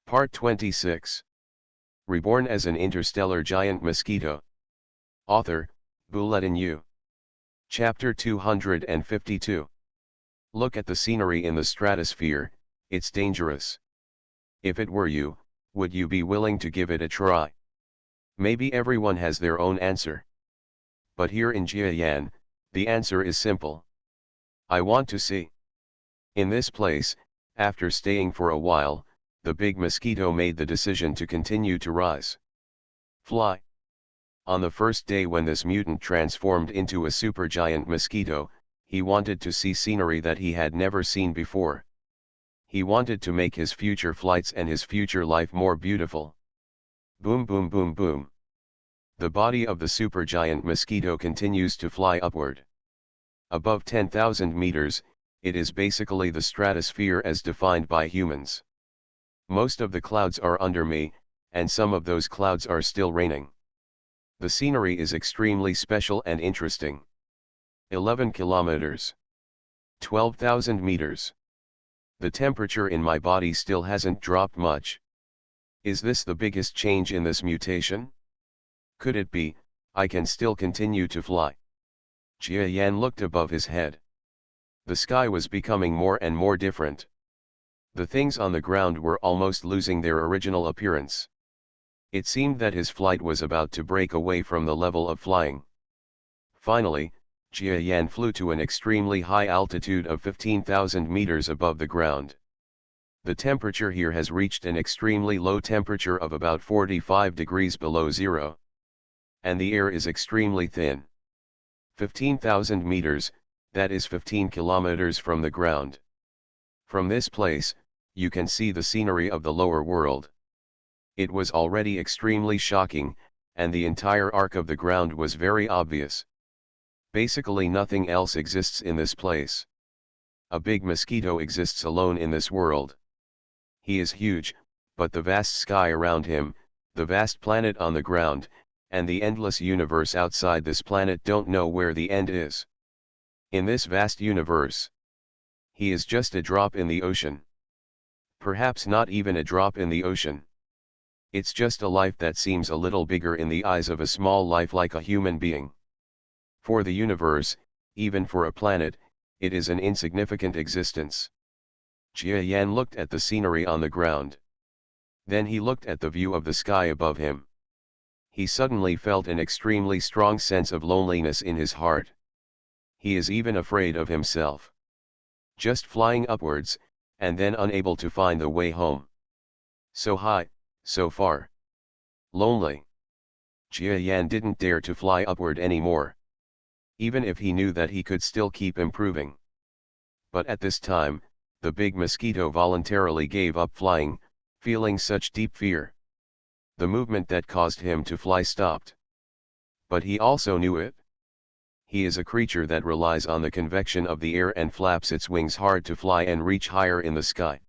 Part 26. Reborn as an interstellar giant mosquito. Author, Bulletin U. Chapter 252. Look at the scenery in the stratosphere, it's dangerous. If it were you, would you be willing to give it a try? Maybe everyone has their own answer. But here in Jiayan, the answer is simple. I want to see. In this place, after staying for a while, the big mosquito made the decision to continue to rise. Fly. On the first day when this mutant transformed into a supergiant mosquito, he wanted to see scenery that he had never seen before. He wanted to make his future flights and his future life more beautiful. Boom boom boom boom. The body of the supergiant mosquito continues to fly upward. Above 10,000 meters, it is basically the stratosphere as defined by humans. Most of the clouds are under me, and some of those clouds are still raining. The scenery is extremely special and interesting. 11 kilometers. 12,000 meters. The temperature in my body still hasn't dropped much. Is this the biggest change in this mutation? Could it be, I can still continue to fly? Jia Yan looked above his head. The sky was becoming more and more different. The things on the ground were almost losing their original appearance. It seemed that his flight was about to break away from the level of flying. Finally, Jia Yan flew to an extremely high altitude of 15,000 meters above the ground. The temperature here has reached an extremely low temperature of about 45 degrees below zero. And the air is extremely thin. 15,000 meters, that is 15 kilometers from the ground. From this place, you can see the scenery of the lower world. It was already extremely shocking, and the entire arc of the ground was very obvious. Basically nothing else exists in this place. A big mosquito exists alone in this world. He is huge, but the vast sky around him, the vast planet on the ground, and the endless universe outside this planet don't know where the end is. In this vast universe, he is just a drop in the ocean. Perhaps not even a drop in the ocean. It's just a life that seems a little bigger in the eyes of a small life like a human being. For the universe, even for a planet, it is an insignificant existence. Jia Yan looked at the scenery on the ground. Then he looked at the view of the sky above him. He suddenly felt an extremely strong sense of loneliness in his heart. He is even afraid of himself. Just flying upwards, and then unable to find the way home. So high, so far. Lonely. Jia Yan didn't dare to fly upward anymore. Even if he knew that he could still keep improving. But at this time, the big mosquito voluntarily gave up flying, feeling such deep fear. The movement that caused him to fly stopped. But he also knew it. He is a creature that relies on the convection of the air and flaps its wings hard to fly and reach higher in the sky.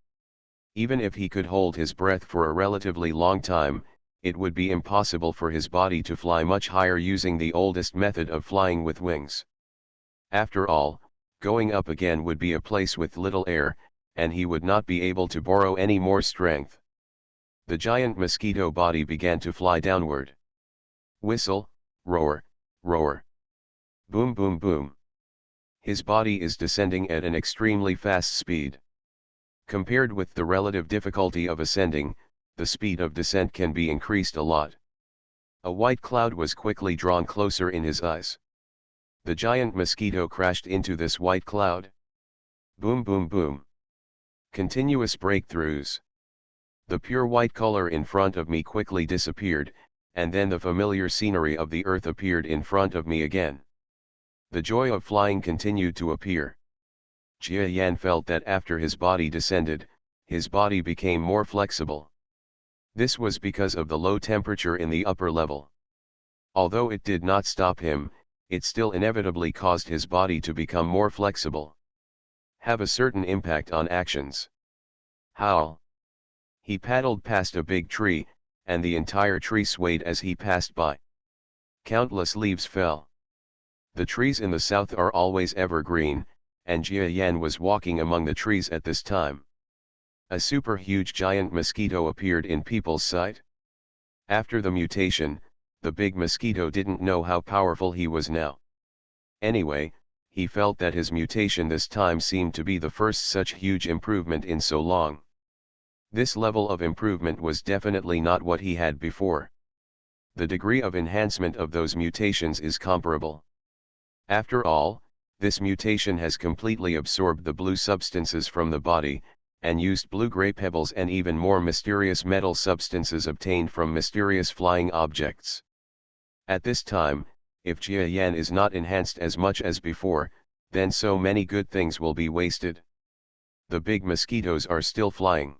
Even if he could hold his breath for a relatively long time, it would be impossible for his body to fly much higher using the oldest method of flying with wings. After all, going up again would be a place with little air, and he would not be able to borrow any more strength. The giant mosquito body began to fly downward. Whistle, roar, roar. Boom boom boom. His body is descending at an extremely fast speed. Compared with the relative difficulty of ascending, the speed of descent can be increased a lot. A white cloud was quickly drawn closer in his eyes. The giant mosquito crashed into this white cloud. Boom boom boom. Continuous breakthroughs. The pure white color in front of me quickly disappeared, and then the familiar scenery of the earth appeared in front of me again. The joy of flying continued to appear. Jia Yan felt that after his body descended, his body became more flexible. This was because of the low temperature in the upper level. Although it did not stop him, it still inevitably caused his body to become more flexible. Have a certain impact on actions. Howl. He paddled past a big tree, and the entire tree swayed as he passed by. Countless leaves fell. The trees in the south are always evergreen, and Jia Yan was walking among the trees at this time. A super huge giant mosquito appeared in people's sight. After the mutation, the big mosquito didn't know how powerful he was now. Anyway, he felt that his mutation this time seemed to be the first such huge improvement in so long. This level of improvement was definitely not what he had before. The degree of enhancement of those mutations is comparable. After all, this mutation has completely absorbed the blue substances from the body, and used blue-gray pebbles and even more mysterious metal substances obtained from mysterious flying objects. At this time, if Jia Yan is not enhanced as much as before, then so many good things will be wasted. The big mosquitoes are still flying.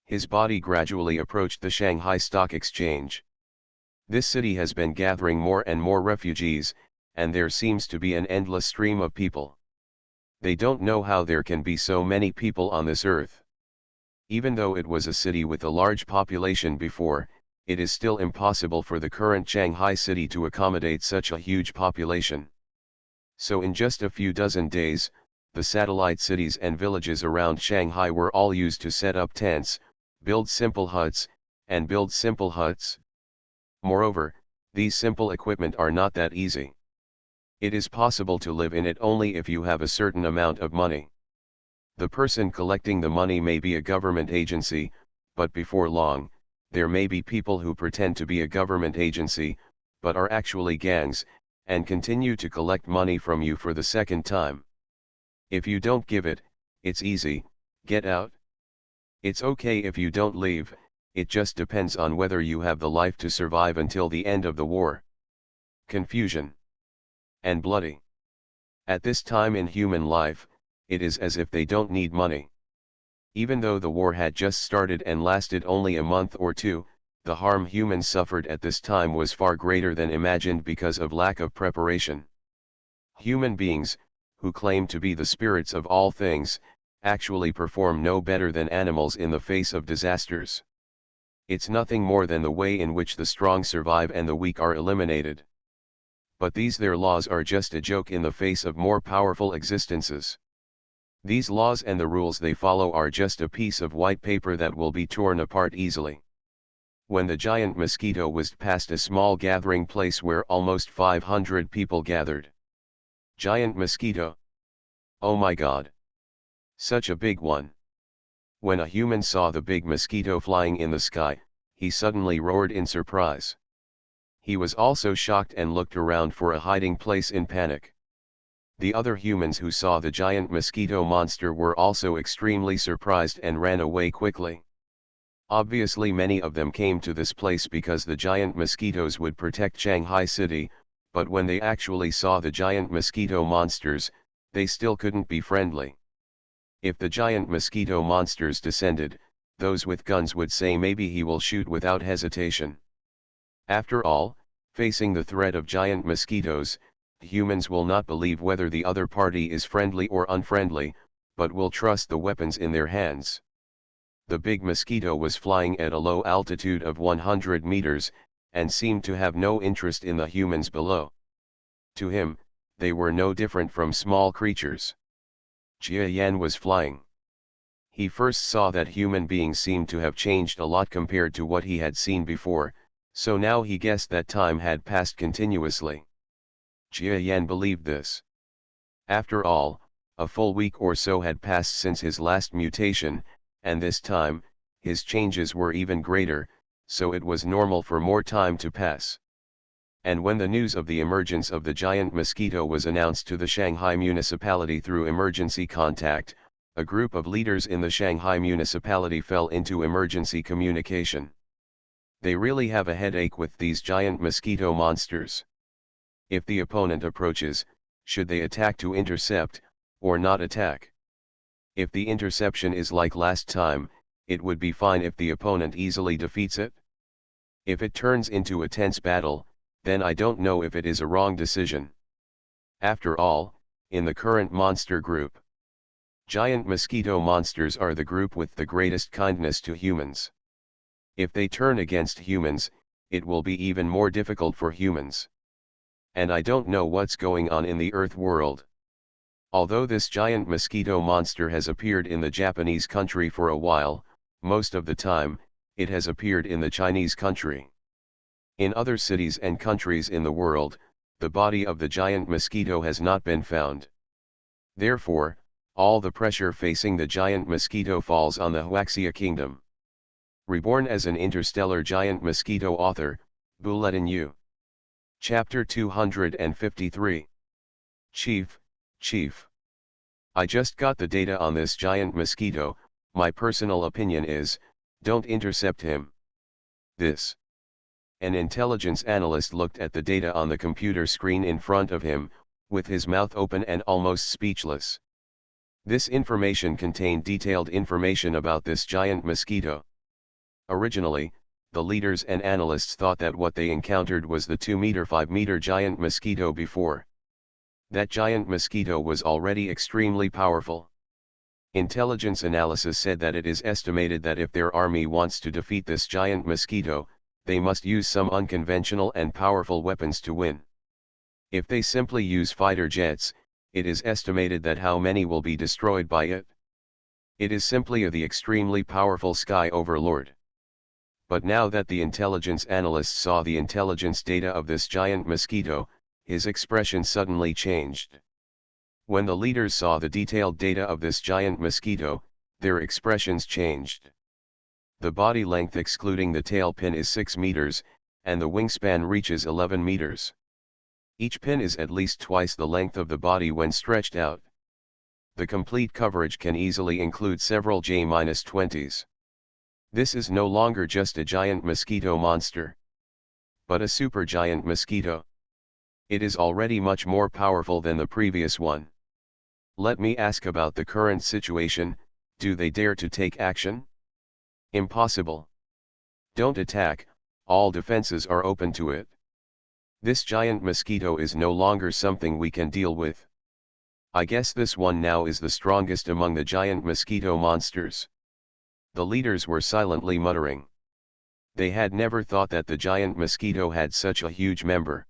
His body gradually approached the Shanghai Stock Exchange. This city has been gathering more and more refugees, and there seems to be an endless stream of people. They don't know how there can be so many people on this earth. Even though it was a city with a large population before, it is still impossible for the current Shanghai city to accommodate such a huge population. So in just a few dozen days, the satellite cities and villages around Shanghai were all used to set up tents, build simple huts, and build simple huts. Moreover, these simple equipment are not that easy. It is possible to live in it only if you have a certain amount of money. The person collecting the money may be a government agency, but before long, there may be people who pretend to be a government agency, but are actually gangs, and continue to collect money from you for the second time. If you don't give it, it's easy, get out. It's okay if you don't leave, it just depends on whether you have the life to survive until the end of the war. Confusion. And bloody. At this time in human life, it is as if they don't need money. Even though the war had just started and lasted only a month or two, the harm humans suffered at this time was far greater than imagined because of lack of preparation. Human beings, who claim to be the spirits of all things, actually perform no better than animals in the face of disasters. It's nothing more than the way in which the strong survive and the weak are eliminated. But these their laws are just a joke in the face of more powerful existences. These laws and the rules they follow are just a piece of white paper that will be torn apart easily. When the giant mosquito whizzed past a small gathering place where almost 500 people gathered. Giant mosquito. Oh my God. Such a big one. When a human saw the big mosquito flying in the sky, he suddenly roared in surprise. He was also shocked and looked around for a hiding place in panic. The other humans who saw the giant mosquito monster were also extremely surprised and ran away quickly. Obviously many of them came to this place because the giant mosquitoes would protect Shanghai City, but when they actually saw the giant mosquito monsters, they still couldn't be friendly. If the giant mosquito monsters descended, those with guns would say maybe he will shoot without hesitation. After all, facing the threat of giant mosquitoes, humans will not believe whether the other party is friendly or unfriendly, but will trust the weapons in their hands. The big mosquito was flying at a low altitude of 100 meters, and seemed to have no interest in the humans below. To him, they were no different from small creatures. Jia Yan was flying. He first saw that human beings seemed to have changed a lot compared to what he had seen before, so now he guessed that time had passed continuously. Jia Yan believed this. After all, a full week or so had passed since his last mutation, and this time, his changes were even greater, so it was normal for more time to pass. And when the news of the emergence of the giant mosquito was announced to the Shanghai municipality through emergency contact, a group of leaders in the Shanghai municipality fell into emergency communication. They really have a headache with these giant mosquito monsters. If the opponent approaches, should they attack to intercept, or not attack? If the interception is like last time, it would be fine if the opponent easily defeats it. If it turns into a tense battle, then I don't know if it is a wrong decision. After all, in the current monster group, giant mosquito monsters are the group with the greatest kindness to humans. If they turn against humans, it will be even more difficult for humans. And I don't know what's going on in the Earth world. Although this giant mosquito monster has appeared in the Japanese country for a while, most of the time, it has appeared in the Chinese country. In other cities and countries in the world, the body of the giant mosquito has not been found. Therefore, all the pressure facing the giant mosquito falls on the Huaxia kingdom. Reborn as an interstellar giant mosquito. Author, Bulletin U. Chapter 253. Chief. I just got the data on this giant mosquito. My personal opinion is, don't intercept him. An intelligence analyst looked at the data on the computer screen in front of him, with his mouth open and almost speechless. This information contained detailed information about this giant mosquito. Originally, the leaders and analysts thought that what they encountered was the 2-5-meter giant mosquito before. That giant mosquito was already extremely powerful. Intelligence analysis said that it is estimated that if their army wants to defeat this giant mosquito, they must use some unconventional and powerful weapons to win. If they simply use fighter jets, it is estimated that how many will be destroyed by it. It is simply the extremely powerful sky overlord. But now that the intelligence analyst saw the intelligence data of this giant mosquito, his expression suddenly changed. When the leaders saw the detailed data of this giant mosquito, their expressions changed. The body length excluding the tail pin is 6 meters, and the wingspan reaches 11 meters. Each pin is at least twice the length of the body when stretched out. The complete coverage can easily include several J-20s. This is no longer just a giant mosquito monster, but a supergiant mosquito. It is already much more powerful than the previous one. Let me ask about the current situation. Do they dare to take action? Impossible. Don't attack, all defenses are open to it. This giant mosquito is no longer something we can deal with. I guess this one now is the strongest among the giant mosquito monsters. The leaders were silently muttering. They had never thought that the giant mosquito had such a huge member.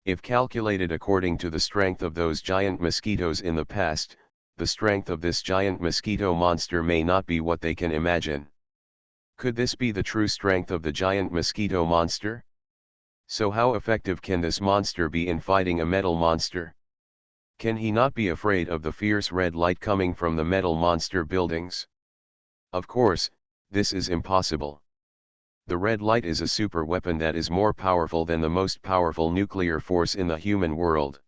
If calculated according to the strength of those giant mosquitoes in the past, the strength of this giant mosquito monster may not be what they can imagine. Could this be the true strength of the giant mosquito monster? So how effective can this monster be in fighting a metal monster? Can he not be afraid of the fierce red light coming from the metal monster buildings? Of course, this is impossible. The red light is a super weapon that is more powerful than the most powerful nuclear force in the human world.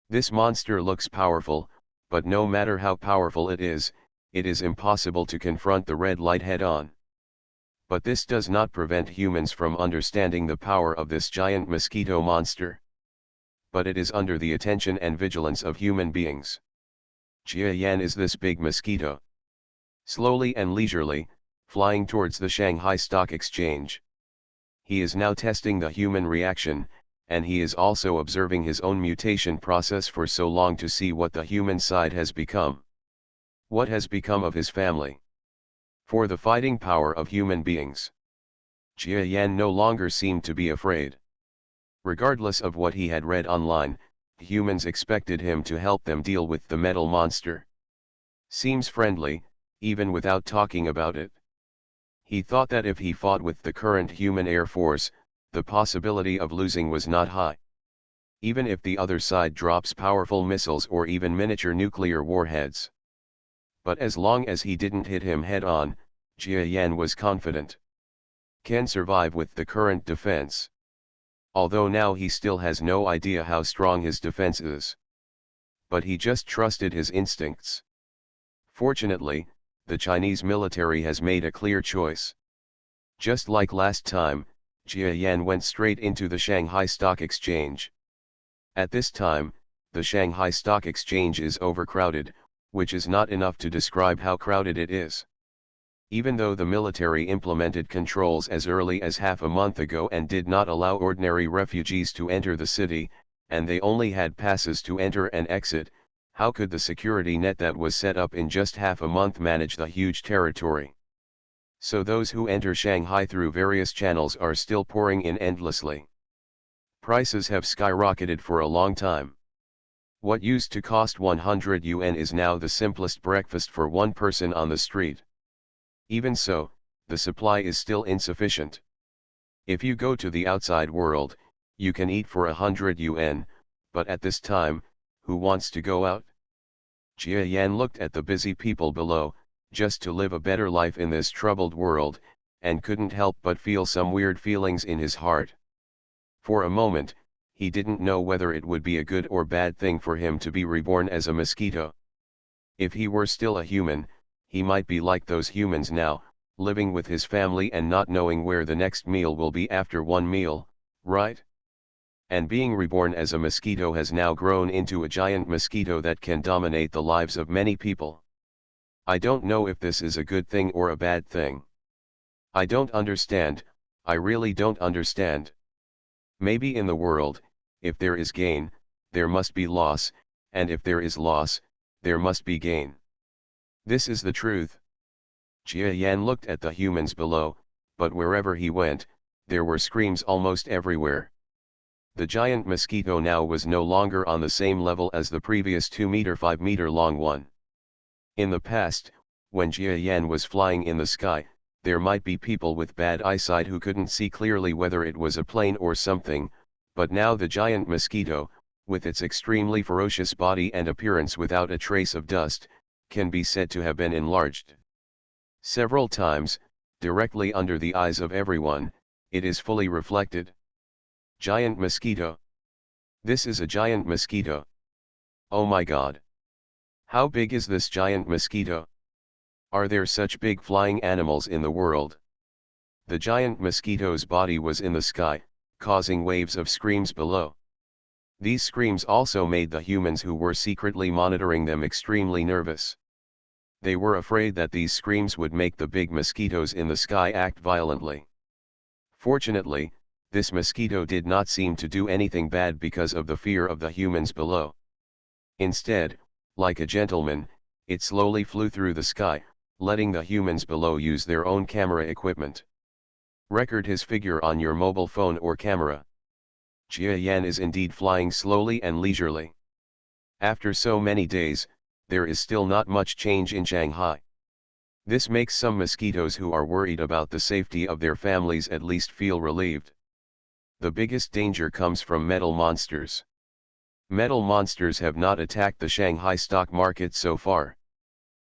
This monster looks powerful, but no matter how powerful it is impossible to confront the red light head-on. But this does not prevent humans from understanding the power of this giant mosquito monster. But it is under the attention and vigilance of human beings. Jia Yan is this big mosquito. Slowly and leisurely, flying towards the Shanghai Stock Exchange. He is now testing the human reaction, and he is also observing his own mutation process for so long to see what the human side has become. What has become of his family? For the fighting power of human beings. Jia Yan no longer seemed to be afraid. Regardless of what he had read online, humans expected him to help them deal with the metal monster. Seems friendly, even without talking about it. He thought that if he fought with the current human air force, the possibility of losing was not high. Even if the other side drops powerful missiles or even miniature nuclear warheads. But as long as he didn't hit him head-on, Jia Yan was confident. Can survive with the current defense. Although now he still has no idea how strong his defense is. But he just trusted his instincts. Fortunately, the Chinese military has made a clear choice. Just like last time, Jia Yan went straight into the Shanghai Stock Exchange. At this time, the Shanghai Stock Exchange is overcrowded, which is not enough to describe how crowded it is. Even though the military implemented controls as early as half a month ago and did not allow ordinary refugees to enter the city, and they only had passes to enter and exit, how could the security net that was set up in just half a month manage the huge territory? So those who enter Shanghai through various channels are still pouring in endlessly. Prices have skyrocketed for a long time. What used to cost 100 yuan is now the simplest breakfast for one person on the street. Even so, the supply is still insufficient. If you go to the outside world, you can eat for 100 yuan, but at this time, who wants to go out? Jia Yan looked at the busy people below, just to live a better life in this troubled world, and couldn't help but feel some weird feelings in his heart. For a moment, he didn't know whether it would be a good or bad thing for him to be reborn as a mosquito. If he were still a human, he might be like those humans now, living with his family and not knowing where the next meal will be after one meal, right? And being reborn as a mosquito has now grown into a giant mosquito that can dominate the lives of many people. I don't know if this is a good thing or a bad thing. I don't understand, I really don't understand. Maybe in the world, if there is gain, there must be loss, and if there is loss, there must be gain. This is the truth. Jia Yan looked at the humans below, but wherever he went, there were screams almost everywhere. The giant mosquito now was no longer on the same level as the previous 2-5 meter long one. In the past, when Jia Yan was flying in the sky, there might be people with bad eyesight who couldn't see clearly whether it was a plane or something, but now the giant mosquito, with its extremely ferocious body and appearance without a trace of dust, can be said to have been enlarged several times, directly under the eyes of everyone. It is fully reflected. Giant mosquito. This is a giant mosquito. Oh my God. How big is this giant mosquito? Are there such big flying animals in the world? The giant mosquito's body was in the sky, causing waves of screams below. These screams also made the humans who were secretly monitoring them extremely nervous. They were afraid that these screams would make the big mosquitoes in the sky act violently. Fortunately, this mosquito did not seem to do anything bad because of the fear of the humans below. Instead, like a gentleman, it slowly flew through the sky, letting the humans below use their own camera equipment. Record his figure on your mobile phone or camera. Jia Yan is indeed flying slowly and leisurely. After so many days, there is still not much change in Shanghai. This makes some mosquitoes who are worried about the safety of their families at least feel relieved. The biggest danger comes from metal monsters. Metal monsters have not attacked the Shanghai stock market so far.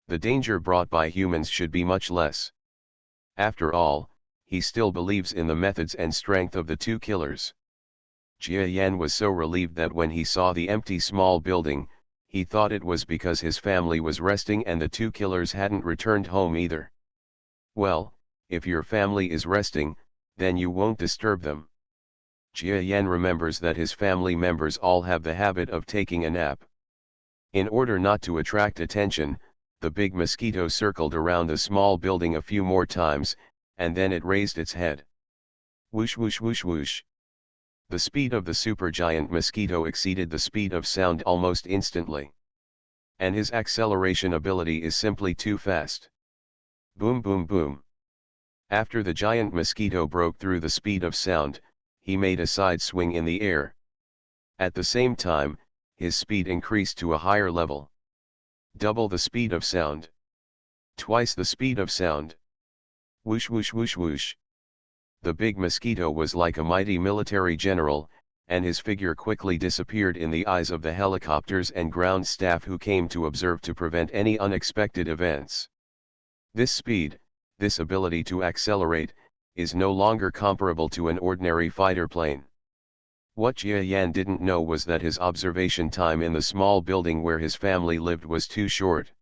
The danger brought by humans should be much less. After all, he still believes in the methods and strength of the two killers. Jia Yan was so relieved that when he saw the empty small building, he thought it was because his family was resting and the two killers hadn't returned home either. Well, if your family is resting, then you won't disturb them. Jia Yan remembers that his family members all have the habit of taking a nap. In order not to attract attention, the big mosquito circled around the small building a few more times, and then it raised its head. Whoosh whoosh whoosh whoosh. The speed of the supergiant mosquito exceeded the speed of sound almost instantly. And his acceleration ability is simply too fast. Boom boom boom. After the giant mosquito broke through the speed of sound, he made a side swing in the air. At the same time, his speed increased to a higher level. Double the speed of sound. Twice the speed of sound. Whoosh whoosh whoosh whoosh. The big mosquito was like a mighty military general, and his figure quickly disappeared in the eyes of the helicopters and ground staff who came to observe to prevent any unexpected events. This speed, this ability to accelerate, is no longer comparable to an ordinary fighter plane. What Jia Yan didn't know was that his observation time in the small building where his family lived was too short.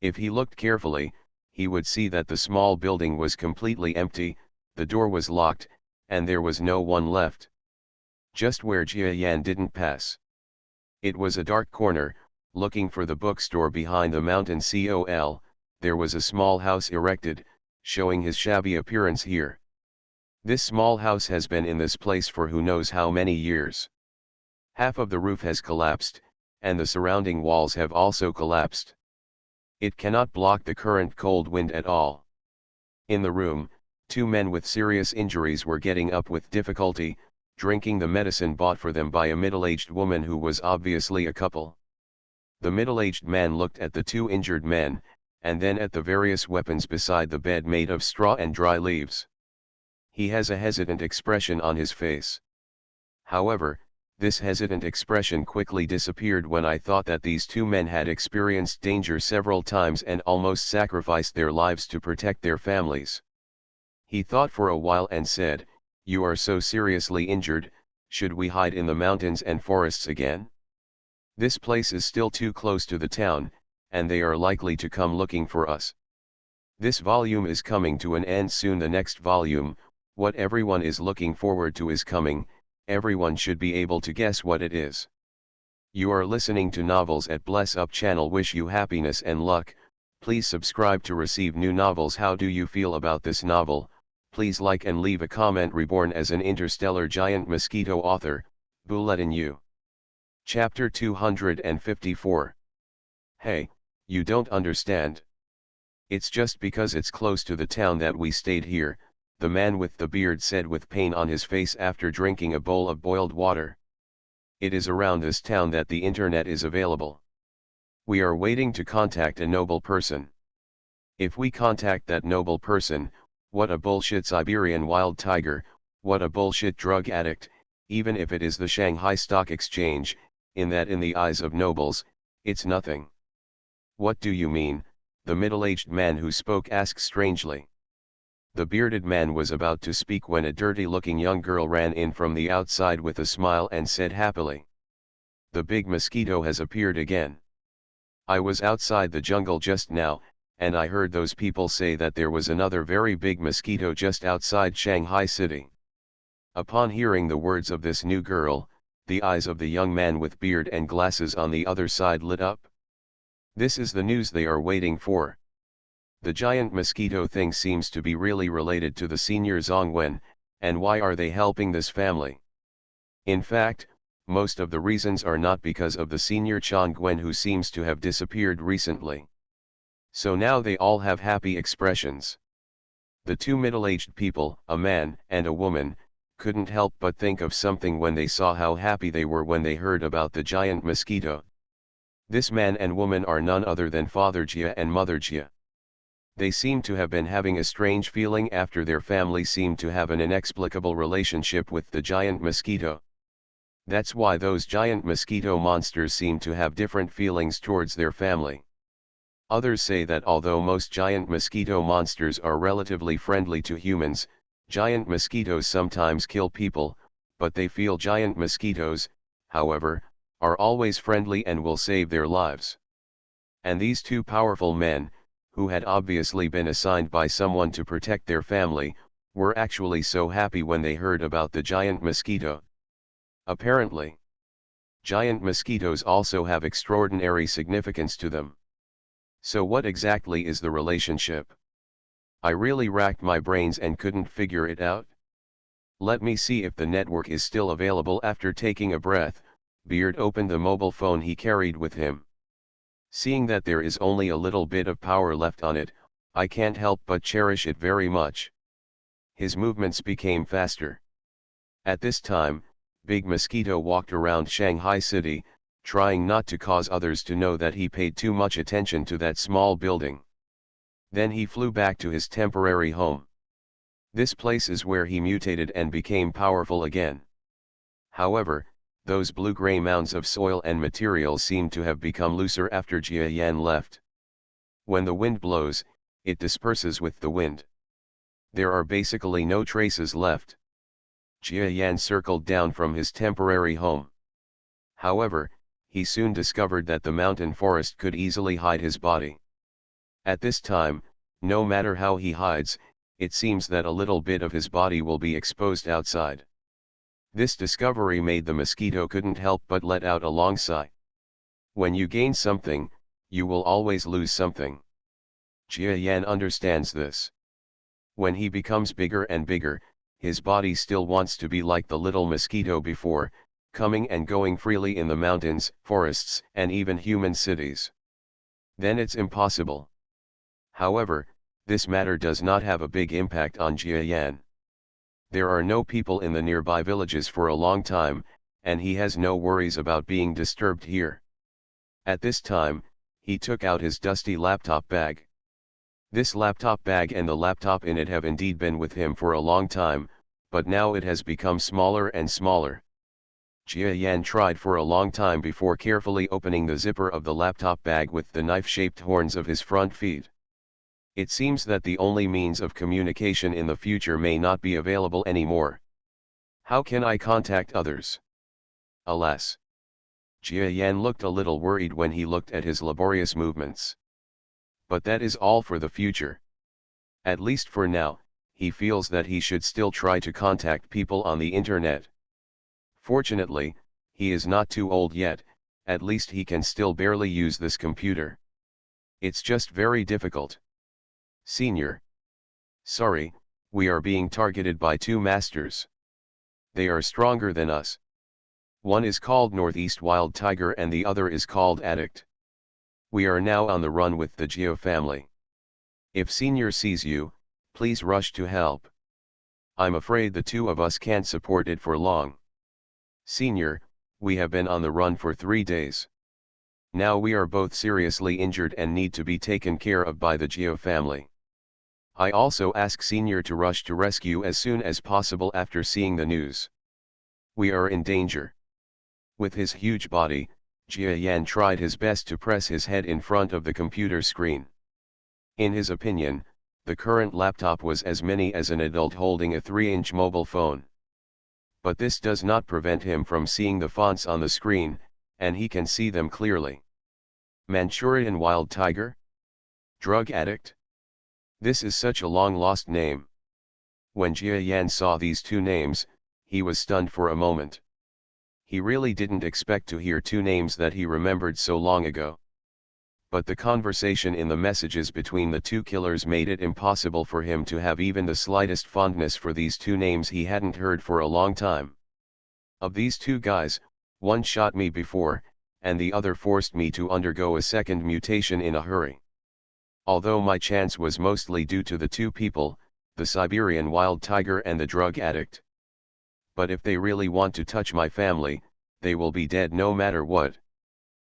If he looked carefully, he would see that the small building was completely empty, the door was locked, and there was no one left. Just where Jia Yan didn't pass. It was a dark corner. Looking for the bookstore behind the mountain col, there was a small house erected, showing his shabby appearance here. This small house has been in this place for who knows how many years. Half of the roof has collapsed, and the surrounding walls have also collapsed. It cannot block the current cold wind at all. In the room, two men with serious injuries were getting up with difficulty, drinking the medicine bought for them by a middle-aged woman who was obviously a couple. The middle-aged man looked at the two injured men, and then at the various weapons beside the bed made of straw and dry leaves. He has a hesitant expression on his face. However, this hesitant expression quickly disappeared when I thought that these two men had experienced danger several times and almost sacrificed their lives to protect their families. He thought for a while and said, "You are so seriously injured, should we hide in the mountains and forests again? This place is still too close to the town, and they are likely to come looking for us. This volume is coming to an end soon. The next volume, what everyone is looking forward to, is coming. Everyone should be able to guess what it is. You are listening to Novels at Bless Up channel. Wish you happiness and luck. Please subscribe to receive new novels. How do you feel about this novel? Please like and leave a comment. Reborn as an interstellar giant mosquito. Author, Bulletin U. Chapter 254. Hey, you don't understand. It's just because it's close to the town that we stayed here, the man with the beard said with pain on his face after drinking a bowl of boiled water. It is around this town that the internet is available. We are waiting to contact a noble person. If we contact that noble person, what a bullshit Siberian wild tiger, what a bullshit drug addict, even if it is the Shanghai Stock Exchange, in the eyes of nobles, it's nothing. What do you mean? The middle-aged man who spoke asked strangely. The bearded man was about to speak when a dirty-looking young girl ran in from the outside with a smile and said happily, "The big mosquito has appeared again. I was outside the jungle just now, and I heard those people say that there was another very big mosquito just outside Shanghai City." Upon hearing the words of this new girl, the eyes of the young man with beard and glasses on the other side lit up. This is the news they are waiting for. The giant mosquito thing seems to be really related to the senior Zhongwen, and why are they helping this family? In fact, most of the reasons are not because of the senior Chongwen, who seems to have disappeared recently. So now they all have happy expressions. The two middle-aged people, a man and a woman, couldn't help but think of something when they saw how happy they were when they heard about the giant mosquito. This man and woman are none other than Father Jia and Mother Jia. They seem to have been having a strange feeling after their family seemed to have an inexplicable relationship with the giant mosquito. That's why those giant mosquito monsters seem to have different feelings towards their family. Others say that although most giant mosquito monsters are relatively friendly to humans, giant mosquitoes sometimes kill people, but they feel giant mosquitoes, however, are always friendly and will save their lives. And these two powerful men, who had obviously been assigned by someone to protect their family, were actually so happy when they heard about the giant mosquito. Apparently, giant mosquitoes also have extraordinary significance to them. So what exactly is the relationship? I really racked my brains and couldn't figure it out. Let me see if the network is still available. After taking a breath, Beard opened the mobile phone he carried with him. Seeing that there is only a little bit of power left on it, I can't help but cherish it very much. His movements became faster. At this time, Big Mosquito walked around Shanghai City, trying not to cause others to know that he paid too much attention to that small building. Then he flew back to his temporary home. This place is where he mutated and became powerful again. However, those blue-gray mounds of soil and materials seem to have become looser after Jia Yan left. When the wind blows, it disperses with the wind. There are basically no traces left. Jia Yan circled down from his temporary home. However, he soon discovered that the mountain forest could easily hide his body. At this time, no matter how he hides, it seems that a little bit of his body will be exposed outside. This discovery made the mosquito couldn't help but let out a long sigh. When you gain something, you will always lose something. Jia Yan understands this. When he becomes bigger and bigger, his body still wants to be like the little mosquito before, coming and going freely in the mountains, forests, and even human cities. Then it's impossible. However, this matter does not have a big impact on Jia Yan. There are no people in the nearby villages for a long time, and he has no worries about being disturbed here. At this time, he took out his dusty laptop bag. This laptop bag and the laptop in it have indeed been with him for a long time, but now it has become smaller and smaller. Jia Yan tried for a long time before carefully opening the zipper of the laptop bag with the knife-shaped horns of his front feet. It seems that the only means of communication in the future may not be available anymore. How can I contact others? Alas! Jia Yan looked a little worried when he looked at his laborious movements. But that is all for the future. At least for now, he feels that he should still try to contact people on the internet. Fortunately, he is not too old yet, at least he can still barely use this computer. It's just very difficult. Senior. Sorry, we are being targeted by two masters. They are stronger than us. One is called Northeast Wild Tiger and the other is called Addict. We are now on the run with the Geo family. If Senior sees you, please rush to help. I'm afraid the two of us can't support it for long. Senior, we have been on the run for 3 days. Now we are both seriously injured and need to be taken care of by the Geo family. I also ask Senior to rush to rescue as soon as possible after seeing the news. We are in danger. With his huge body, Jia Yan tried his best to press his head in front of the computer screen. In his opinion, the current laptop was as many as an adult holding a 3-inch mobile phone. But this does not prevent him from seeing the fonts on the screen, and he can see them clearly. Manchurian Wild Tiger? Drug Addict? This is such a long-lost name. When Jia Yan saw these two names, he was stunned for a moment. He really didn't expect to hear two names that he remembered so long ago. But the conversation in the messages between the two killers made it impossible for him to have even the slightest fondness for these two names he hadn't heard for a long time. Of these two guys, one shot me before, and the other forced me to undergo a second mutation in a hurry. Although my chance was mostly due to the two people, the Siberian Wild Tiger and the drug addict. But if they really want to touch my family, they will be dead no matter what.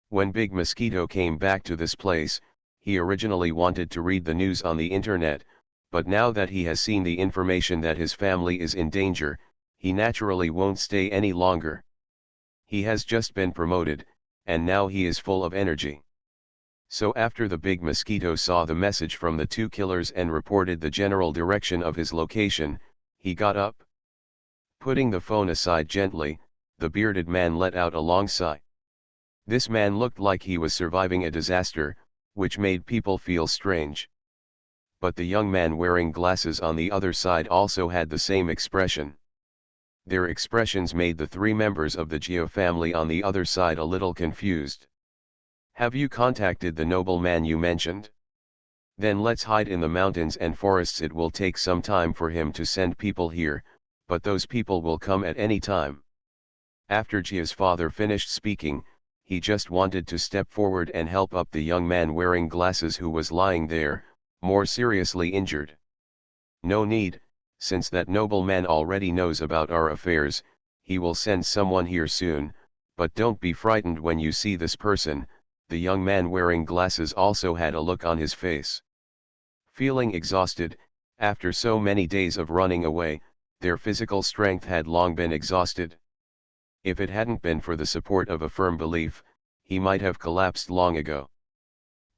When Big Mosquito came back to this place, he originally wanted to read the news on the internet, but now that he has seen the information that his family is in danger, he naturally won't stay any longer. He has just been promoted, and now he is full of energy. So after the Big Mosquito saw the message from the two killers and reported the general direction of his location, he got up. Putting the phone aside gently, the bearded man let out a long sigh. This man looked like he was surviving a disaster, which made people feel strange. But the young man wearing glasses on the other side also had the same expression. Their expressions made the three members of the Geo family on the other side a little confused. Have you contacted the nobleman you mentioned? Then let's hide in the mountains and forests. It will take some time for him to send people here, but those people will come at any time. After Jia's father finished speaking, he just wanted to step forward and help up the young man wearing glasses who was lying there, more seriously injured. No need, since that nobleman already knows about our affairs, he will send someone here soon, but don't be frightened when you see this person. The young man wearing glasses also had a look on his face. Feeling exhausted, after so many days of running away, their physical strength had long been exhausted. If it hadn't been for the support of a firm belief, he might have collapsed long ago.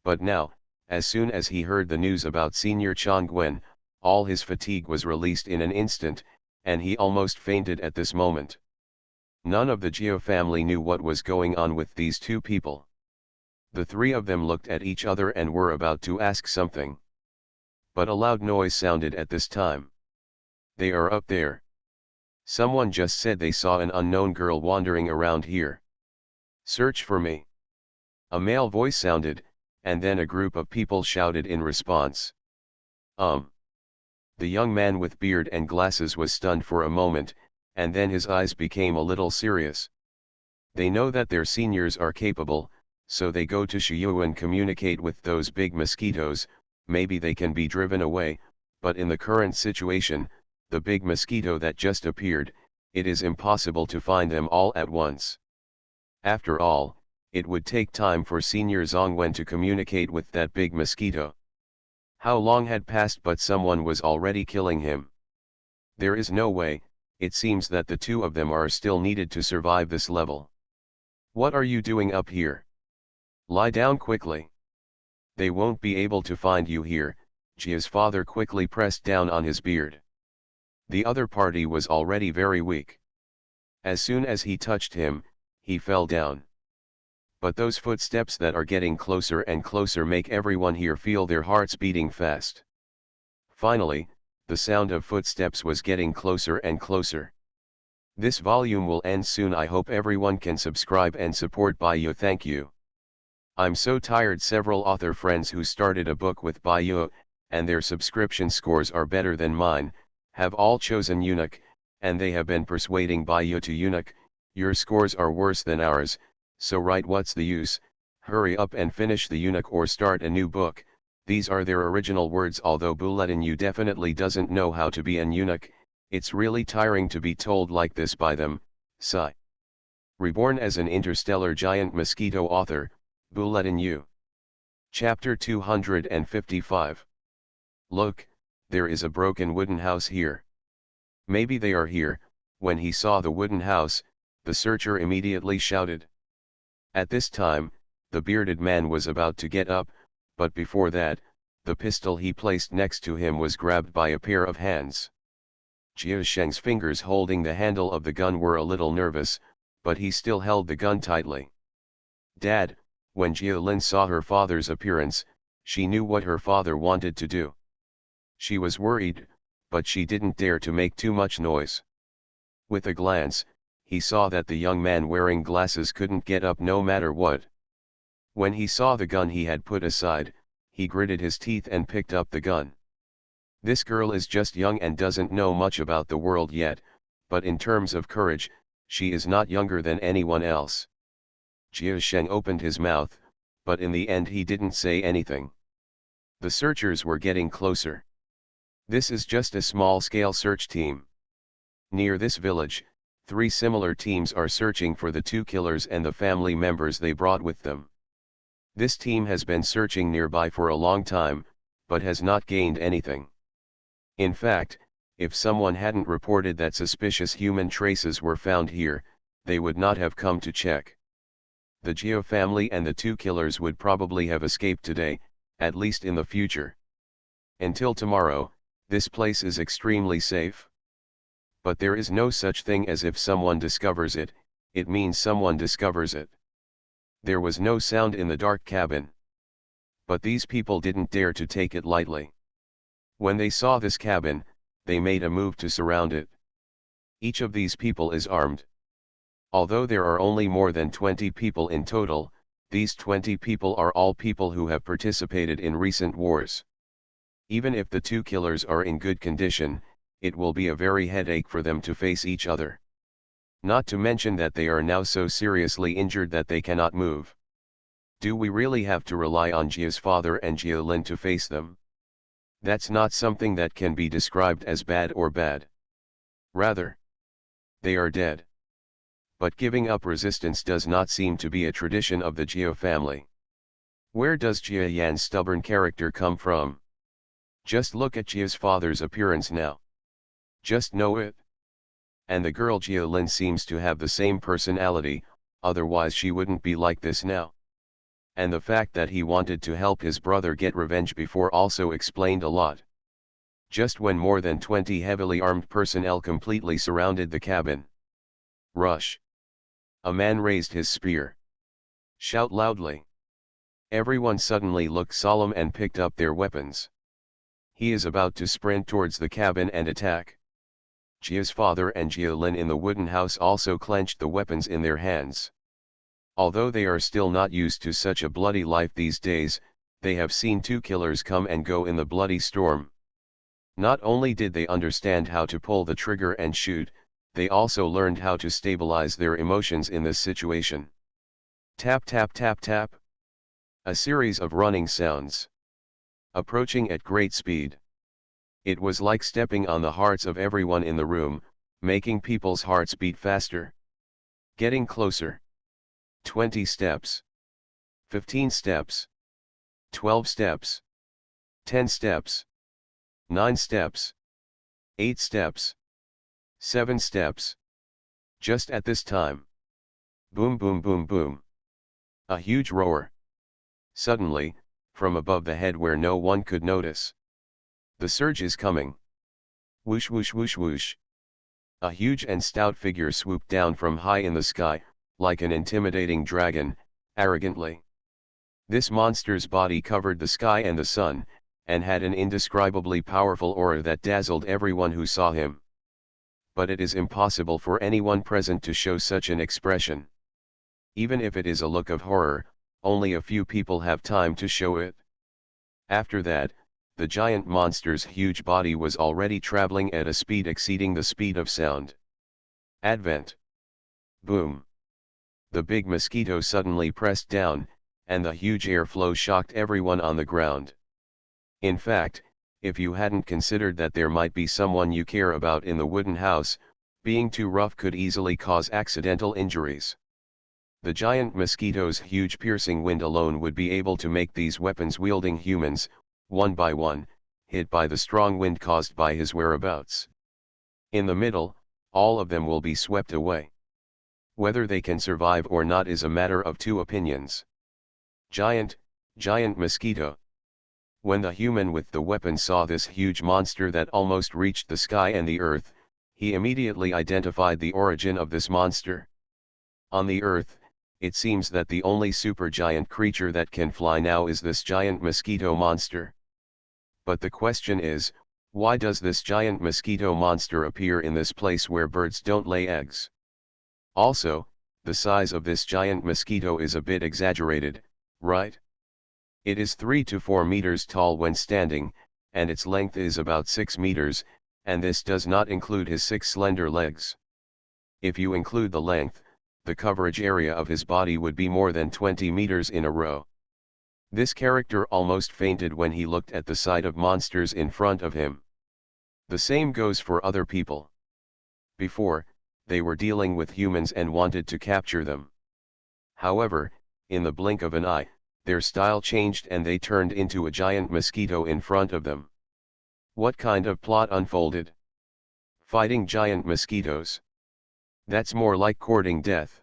But now, as soon as he heard the news about Senior Chongwen, all his fatigue was released in an instant, and he almost fainted at this moment. None of the Geo family knew what was going on with these two people. The three of them looked at each other and were about to ask something. But a loud noise sounded at this time. They are up there. Someone just said they saw an unknown girl wandering around here. Search for me. A male voice sounded, and then a group of people shouted in response. The young man with beard and glasses was stunned for a moment, and then his eyes became a little serious. They know that their seniors are capable, so they go to Shiyu and communicate with those big mosquitoes. Maybe they can be driven away, but in the current situation, the big mosquito that just appeared, it is impossible to find them all at once. After all, it would take time for Senior Zongwen to communicate with that big mosquito. How long had passed but someone was already killing him. There is no way, it seems that the two of them are still needed to survive this level. What are you doing up here? Lie down quickly. They won't be able to find you here. Jia's father quickly pressed down on his beard. The other party was already very weak. As soon as he touched him, he fell down. But those footsteps that are getting closer and closer make everyone here feel their hearts beating fast. Finally, the sound of footsteps was getting closer and closer. This volume will end soon. I hope everyone can subscribe and support Baiyu. Thank you. I'm so tired. Several author friends who started a book with Baiyu, and their subscription scores are better than mine, have all chosen eunuch, and they have been persuading Baiyu to eunuch. Your scores are worse than ours, so write what's the use, hurry up and finish the eunuch or start a new book. These are their original words. Although Bulletin you definitely doesn't know how to be an eunuch, it's really tiring to be told like this by them. Sci-Fi. Reborn as an interstellar giant mosquito. Author, Bulletin you. Chapter 255. Look, there is a broken wooden house here. Maybe they are here. When he saw the wooden house, the searcher immediately shouted. At this time, the bearded man was about to get up, but before that, the pistol he placed next to him was grabbed by a pair of hands. Jia Sheng's fingers holding the handle of the gun were a little nervous, but he still held the gun tightly. Dad, when Jia Lin saw her father's appearance, she knew what her father wanted to do. She was worried, but she didn't dare to make too much noise. With a glance, he saw that the young man wearing glasses couldn't get up no matter what. When he saw the gun he had put aside, he gritted his teeth and picked up the gun. This girl is just young and doesn't know much about the world yet, but in terms of courage, she is not younger than anyone else. Jia Sheng opened his mouth, but in the end he didn't say anything. The searchers were getting closer. This is just a small-scale search team. Near this village, 3 similar teams are searching for the 2 killers and the family members they brought with them. This team has been searching nearby for a long time, but has not gained anything. In fact, if someone hadn't reported that suspicious human traces were found here, they would not have come to check. The Geo family and the 2 killers would probably have escaped today, at least in the future. Until tomorrow, this place is extremely safe. But there is no such thing as if someone discovers it, it means someone discovers it. There was no sound in the dark cabin. But these people didn't dare to take it lightly. When they saw this cabin, they made a move to surround it. Each of these people is armed. Although there are only more than 20 people in total, these 20 people are all people who have participated in recent wars. Even if the 2 killers are in good condition, it will be a very headache for them to face each other. Not to mention that they are now so seriously injured that they cannot move. Do we really have to rely on Jia's father and Jia Lin to face them? That's not something that can be described as bad or bad. Rather, they are dead. But giving up resistance does not seem to be a tradition of the Jia family. Where does Jia Yan's stubborn character come from? Just look at Jia's father's appearance now. Just know it. And the girl Jia Lin seems to have the same personality, otherwise she wouldn't be like this now. And the fact that he wanted to help his brother get revenge before also explained a lot. Just when more than 20 heavily armed personnel completely surrounded the cabin. Rush. A man raised his spear. Shout loudly. Everyone suddenly looked solemn and picked up their weapons. He is about to sprint towards the cabin and attack. Jia's father and Jia Lin in the wooden house also clenched the weapons in their hands. Although they are still not used to such a bloody life these days, they have seen 2 killers come and go in the bloody storm. Not only did they understand how to pull the trigger and shoot, they also learned how to stabilize their emotions in this situation. Tap tap tap tap. A series of running sounds. Approaching at great speed. It was like stepping on the hearts of everyone in the room, making people's hearts beat faster. Getting closer. 20 steps. 15 steps. 12 steps. 10 steps. 9 steps. 8 steps. 7 steps. Just at this time. Boom boom boom boom. A huge roar. Suddenly, from above the head where no one could notice. The surge is coming. Whoosh whoosh whoosh whoosh. A huge and stout figure swooped down from high in the sky, like an intimidating dragon, arrogantly. This monster's body covered the sky and the sun, and had an indescribably powerful aura that dazzled everyone who saw him. But it is impossible for anyone present to show such an expression. Even if it is a look of horror, only a few people have time to show it. After that, the giant monster's huge body was already traveling at a speed exceeding the speed of sound. Advent. Boom. The big mosquito suddenly pressed down, and the huge airflow shocked everyone on the ground. In fact, if you hadn't considered that there might be someone you care about in the wooden house, being too rough could easily cause accidental injuries. The giant mosquito's huge piercing wind alone would be able to make these weapons-wielding humans, one by one, hit by the strong wind caused by his whereabouts. In the middle, all of them will be swept away. Whether they can survive or not is a matter of two opinions. Giant mosquito. When the human with the weapon saw this huge monster that almost reached the sky and the earth, he immediately identified the origin of this monster. On the earth, it seems that the only supergiant creature that can fly now is this giant mosquito monster. But the question is, why does this giant mosquito monster appear in this place where birds don't lay eggs? Also, the size of this giant mosquito is a bit exaggerated, right? It is 3 to 4 meters tall when standing, and its length is about 6 meters, and this does not include his 6 slender legs. If you include the length, the coverage area of his body would be more than 20 meters in a row. This character almost fainted when he looked at the sight of monsters in front of him. The same goes for other people. Before, they were dealing with humans and wanted to capture them. However, in the blink of an eye, their style changed and they turned into a giant mosquito in front of them. What kind of plot unfolded? Fighting giant mosquitoes. That's more like courting death.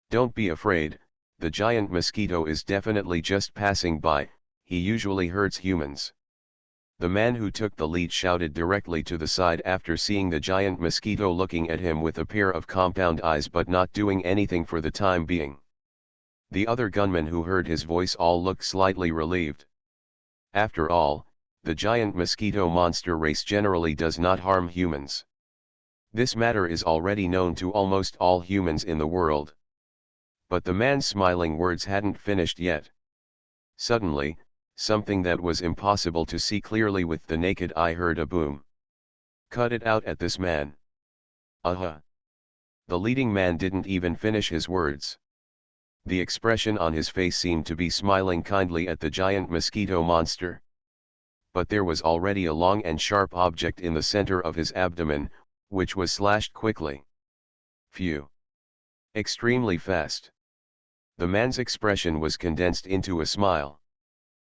Don't be afraid, the giant mosquito is definitely just passing by, he usually hurts humans. The man who took the lead shouted directly to the side after seeing the giant mosquito looking at him with a pair of compound eyes but not doing anything for the time being. The other gunmen who heard his voice all looked slightly relieved. After all, the giant mosquito monster race generally does not harm humans. This matter is already known to almost all humans in the world. But the man's smiling words hadn't finished yet. Suddenly, something that was impossible to see clearly with the naked eye heard a boom. Cut it out at this man. The leading man didn't even finish his words. The expression on his face seemed to be smiling kindly at the giant mosquito monster. But there was already a long and sharp object in the center of his abdomen, which was slashed quickly. Phew! Extremely fast. The man's expression was condensed into a smile.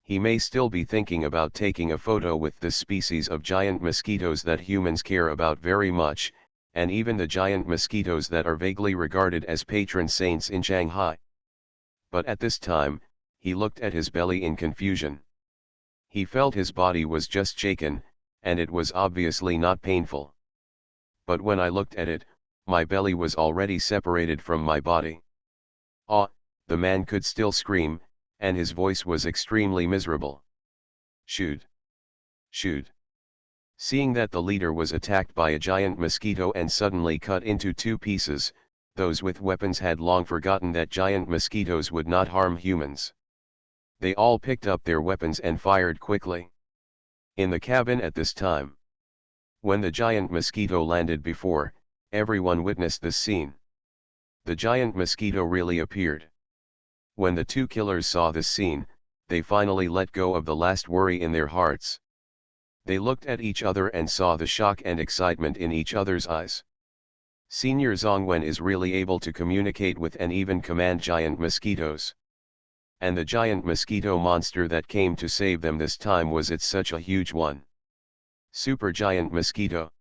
He may still be thinking about taking a photo with this species of giant mosquitoes that humans care about very much, and even the giant mosquitoes that are vaguely regarded as patron saints in Shanghai. But at this time, he looked at his belly in confusion. He felt his body was just shaken, and it was obviously not painful. But when I looked at it, my belly was already separated from my body. The man could still scream, and his voice was extremely miserable. Shoot! Shoot! Seeing that the leader was attacked by a giant mosquito and suddenly cut into 2 pieces, those with weapons had long forgotten that giant mosquitoes would not harm humans. They all picked up their weapons and fired quickly. In the cabin at this time. When the giant mosquito landed before, everyone witnessed this scene. The giant mosquito really appeared. When the 2 killers saw this scene, they finally let go of the last worry in their hearts. They looked at each other and saw the shock and excitement in each other's eyes. Senior Zhongwen is really able to communicate with and even command giant mosquitoes. And the giant mosquito monster that came to save them this time was such a huge one. Super giant mosquito.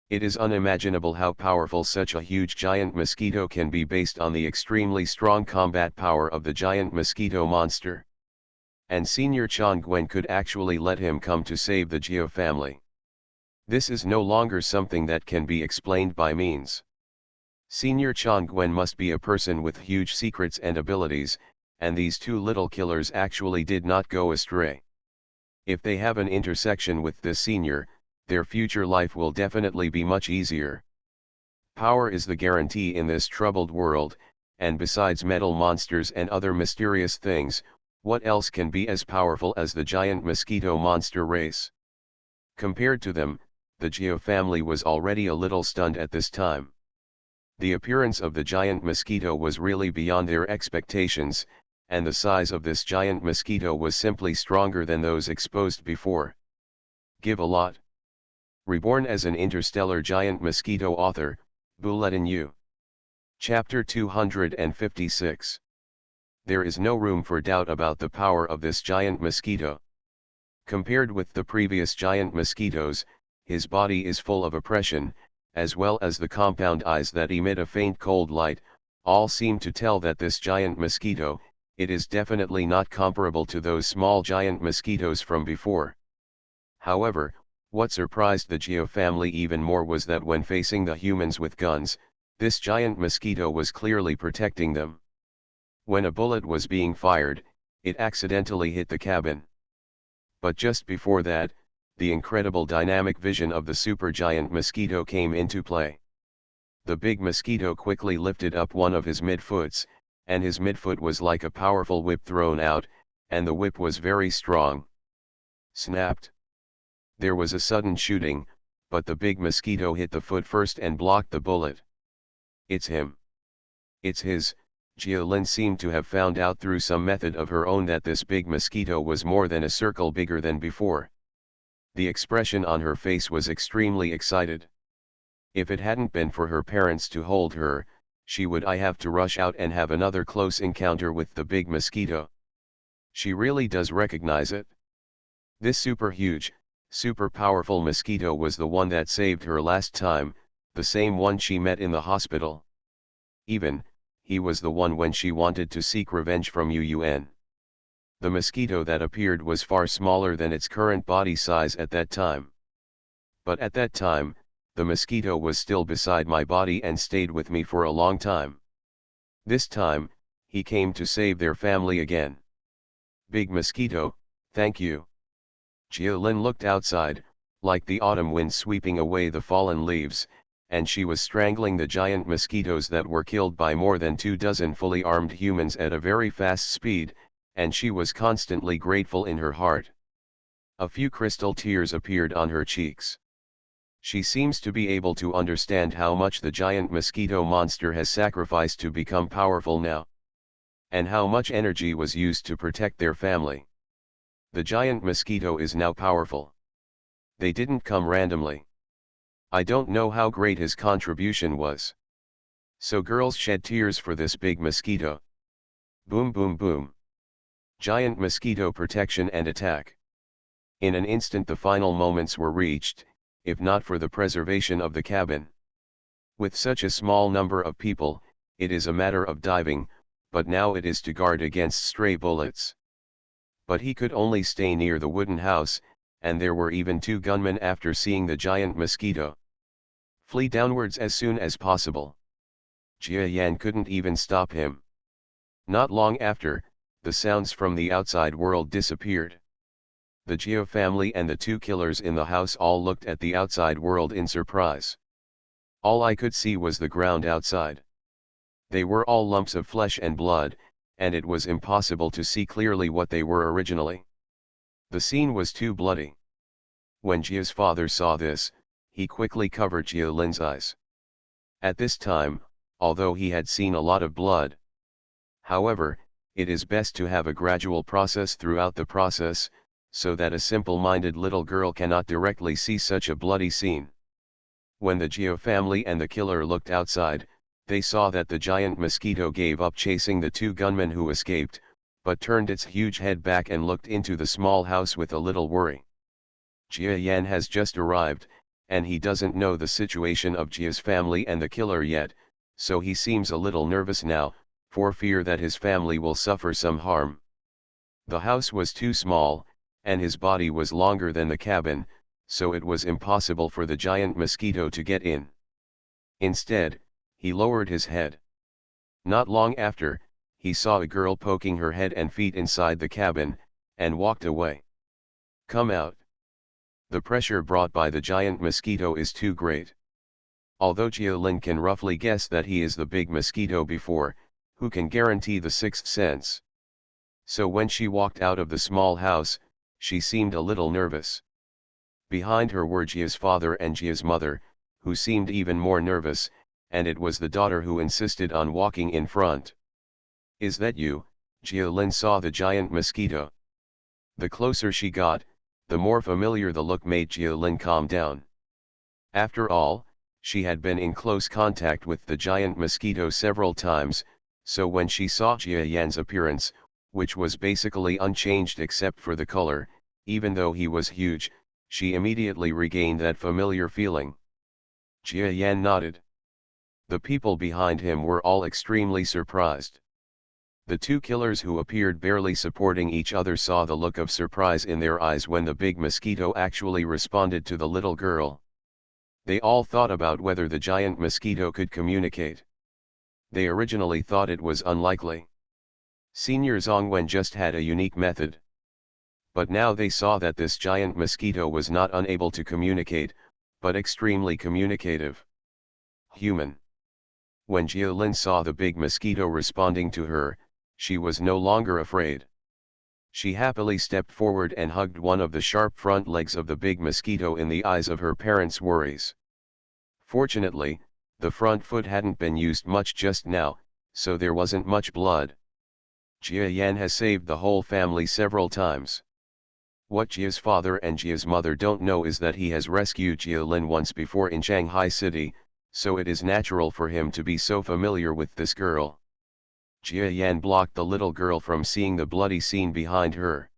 It is unimaginable how powerful such a huge giant mosquito can be based on the extremely strong combat power of the giant mosquito monster. And Senior Chongwen could actually let him come to save the Geo family. This is no longer something that can be explained by means. Senior Chongwen must be a person with huge secrets and abilities, and these two little killers actually did not go astray. If they have an intersection with this senior, their future life will definitely be much easier. Power is the guarantee in this troubled world, and besides metal monsters and other mysterious things, what else can be as powerful as the giant mosquito monster race? Compared to them, the Geo family was already a little stunned at this time. The appearance of the giant mosquito was really beyond their expectations, and the size of this giant mosquito was simply stronger than those exposed before. Give a lot. Reborn as an interstellar giant mosquito. Author, Bulletin U. Chapter 256. There is no room for doubt about the power of this giant mosquito. Compared with the previous giant mosquitoes, his body is full of oppression, as well as the compound eyes that emit a faint cold light. All seem to tell that this giant mosquito, it is definitely not comparable to those small giant mosquitoes from before. However, what surprised the Geo family even more was that when facing the humans with guns, this giant mosquito was clearly protecting them. When a bullet was being fired, it accidentally hit the cabin. But just before that, the incredible dynamic vision of the supergiant mosquito came into play. The big mosquito quickly lifted up one of his midfoots, and his midfoot was like a powerful whip thrown out, and the whip was very strong. Snapped. There was a sudden shooting, but the big mosquito hit the foot first and blocked the bullet. It's him. It's his. Jialin seemed to have found out through some method of her own that this big mosquito was more than a circle bigger than before. The expression on her face was extremely excited. If it hadn't been for her parents to hold her, she would have to rush out and have another close encounter with the big mosquito. She really does recognize it. This super huge, super powerful mosquito was the one that saved her last time, the same one she met in the hospital. Even, he was the one when she wanted to seek revenge from Yun. The mosquito that appeared was far smaller than its current body size at that time. But at that time, the mosquito was still beside my body and stayed with me for a long time. This time, he came to save their family again. Big mosquito, thank you. Jialin looked outside, like the autumn wind sweeping away the fallen leaves, and she was strangling the giant mosquitoes that were killed by more than 24 fully armed humans at a very fast speed, and she was constantly grateful in her heart. A few crystal tears appeared on her cheeks. She seems to be able to understand how much the giant mosquito monster has sacrificed to become powerful now, and how much energy was used to protect their family. The giant mosquito is now powerful. They didn't come randomly. I don't know how great his contribution was. So girls shed tears for this big mosquito. Boom boom boom. Giant mosquito protection and attack. In an instant the final moments were reached, if not for the preservation of the cabin. With such a small number of people, it is a matter of diving, but now it is to guard against stray bullets. But he could only stay near the wooden house, and there were even 2 gunmen after seeing the giant mosquito. Flee downwards as soon as possible. Jia Yan couldn't even stop him. Not long after, the sounds from the outside world disappeared. The Geo family and the 2 killers in the house all looked at the outside world in surprise. All I could see was the ground outside. They were all lumps of flesh and blood, and it was impossible to see clearly what they were originally. The scene was too bloody. When Jia's father saw this, he quickly covered Jia Lin's eyes. At this time, although he had seen a lot of blood. However, it is best to have a gradual process throughout the process, so that a simple-minded little girl cannot directly see such a bloody scene. When the Geo family and the killer looked outside, they saw that the giant mosquito gave up chasing the two gunmen who escaped, but turned its huge head back and looked into the small house with a little worry. Jia Yan has just arrived, and he doesn't know the situation of Jia's family and the killer yet, so he seems a little nervous now, for fear that his family will suffer some harm. The house was too small, and his body was longer than the cabin, so it was impossible for the giant mosquito to get in. Instead, he lowered his head. Not long after, he saw a girl poking her head and feet inside the cabin, and walked away. "Come out." The pressure brought by the giant mosquito is too great. Although Jiolin can roughly guess that he is the big mosquito before, who can guarantee the sixth sense? So when she walked out of the small house, she seemed a little nervous. Behind her were Jia's father and Jia's mother, who seemed even more nervous, and it was the daughter who insisted on walking in front. "Is that you?" Jiolin saw the giant mosquito. The closer she got, the more familiar the look made Jiolin calm down. After all, she had been in close contact with the giant mosquito several times, so when she saw Jia Yan's appearance, which was basically unchanged except for the color, even though he was huge, she immediately regained that familiar feeling. Jia Yan nodded. The people behind him were all extremely surprised. The two killers who appeared barely supporting each other saw the look of surprise in their eyes when the big mosquito actually responded to the little girl. They all thought about whether the giant mosquito could communicate. They originally thought it was unlikely. Senior Zhongwen just had a unique method. But now they saw that this giant mosquito was not unable to communicate, but extremely communicative. Human. When Jiolin saw the big mosquito responding to her, she was no longer afraid. She happily stepped forward and hugged one of the sharp front legs of the big mosquito in the eyes of her parents' worries. Fortunately, the front foot hadn't been used much just now, so there wasn't much blood. Jia Yan has saved the whole family several times. What Jia's father and Jia's mother don't know is that he has rescued Jiolin once before in Shanghai City, so it is natural for him to be so familiar with this girl. Jia Yan blocked the little girl from seeing the bloody scene behind her.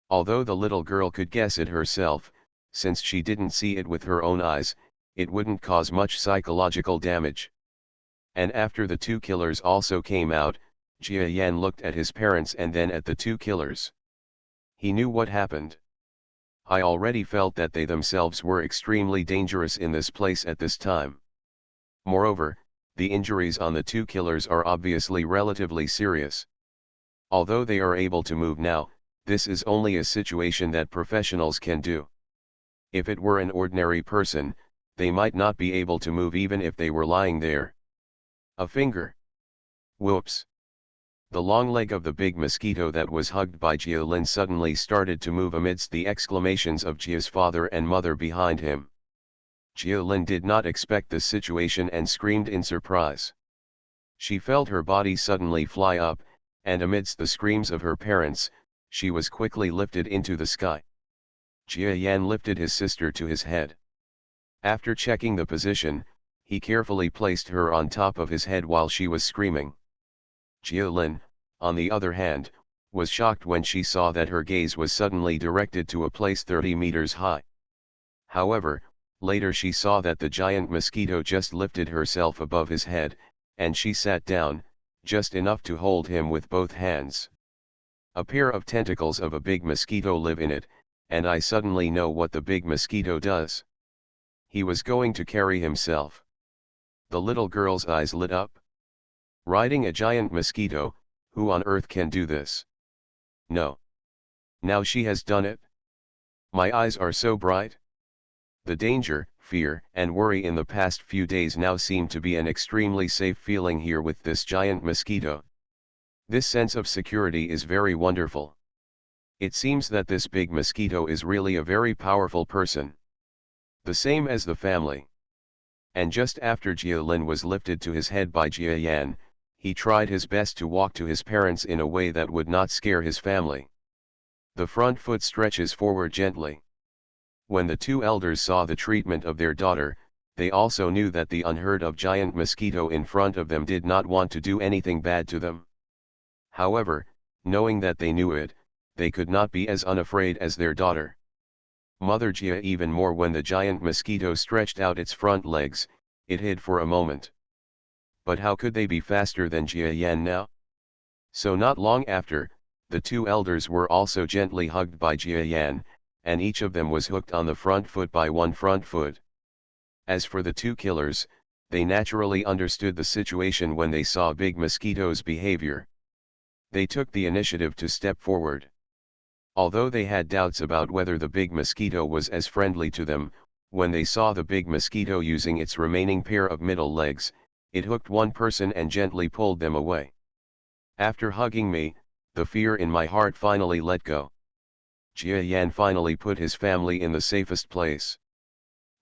Although the little girl could guess it herself, since she didn't see it with her own eyes, it wouldn't cause much psychological damage. And after the two killers also came out, Jia Yan looked at his parents and then at the two killers. He knew what happened. I already felt that they themselves were extremely dangerous in this place at this time. Moreover, the injuries on the two killers are obviously relatively serious. Although they are able to move now, this is only a situation that professionals can do. If it were an ordinary person, they might not be able to move even if they were lying there. A finger. Whoops. The long leg of the big mosquito that was hugged by Jiolin suddenly started to move amidst the exclamations of Jia's father and mother behind him. Jiolin did not expect this situation and screamed in surprise. She felt her body suddenly fly up, and amidst the screams of her parents, she was quickly lifted into the sky. Jia Yan lifted his sister to his head. After checking the position, he carefully placed her on top of his head while she was screaming. Jiolin, on the other hand, was shocked when she saw that her gaze was suddenly directed to a place 30 meters high. However, later she saw that the giant mosquito just lifted herself above his head, and she sat down, just enough to hold him with both hands. A pair of tentacles of a big mosquito live in it, and I suddenly know what the big mosquito does. He was going to carry himself. The little girl's eyes lit up. Riding a giant mosquito, who on earth can do this? No. Now she has done it. My eyes are so bright. The danger, fear, and worry in the past few days now seem to be an extremely safe feeling here with this giant mosquito. This sense of security is very wonderful. It seems that this big mosquito is really a very powerful person. The same as the family. And just after Jiolin was lifted to his head by Jia Yan, he tried his best to walk to his parents in a way that would not scare his family. The front foot stretches forward gently. When the two elders saw the treatment of their daughter, they also knew that the unheard of giant mosquito in front of them did not want to do anything bad to them. However, knowing that they knew it, they could not be as unafraid as their daughter. Mother Jia even more when the giant mosquito stretched out its front legs, it hid for a moment. But how could they be faster than Jia Yan now? So not long after, the two elders were also gently hugged by Jia Yan, and each of them was hooked on the front foot by one front foot. As for the two killers, they naturally understood the situation when they saw Big Mosquito's behavior. They took the initiative to step forward. Although they had doubts about whether the Big Mosquito was as friendly to them, when they saw the Big Mosquito using its remaining pair of middle legs, it hooked one person and gently pulled them away. After hugging me, the fear in my heart finally let go. Jia Yan finally put his family in the safest place.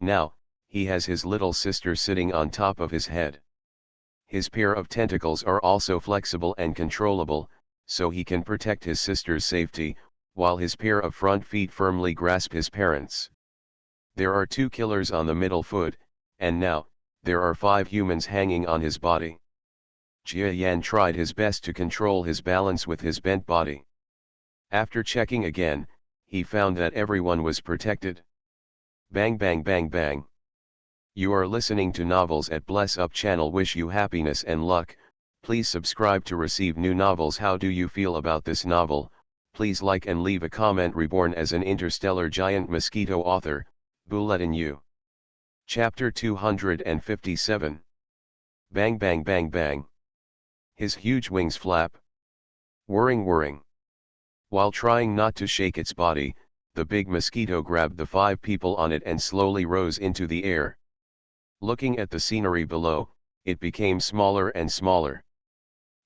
Now, he has his little sister sitting on top of his head. His pair of tentacles are also flexible and controllable, so he can protect his sister's safety, while his pair of front feet firmly grasp his parents. There are two killers on the middle foot, and now, there are 5 humans hanging on his body. Jia Yan tried his best to control his balance with his bent body. After checking again, he found that everyone was protected. Bang bang bang bang. You are listening to Novels at Bless Up channel. Wish you happiness and luck. Please subscribe to receive new novels. How do you feel about this novel? Please like and leave a comment. Reborn as an interstellar giant mosquito. Author, Bulletin U. Chapter 257. Bang bang bang bang. His huge wings flap. Whirring whirring. While trying not to shake its body, the big mosquito grabbed the 5 people on it and slowly rose into the air. Looking at the scenery below, it became smaller and smaller.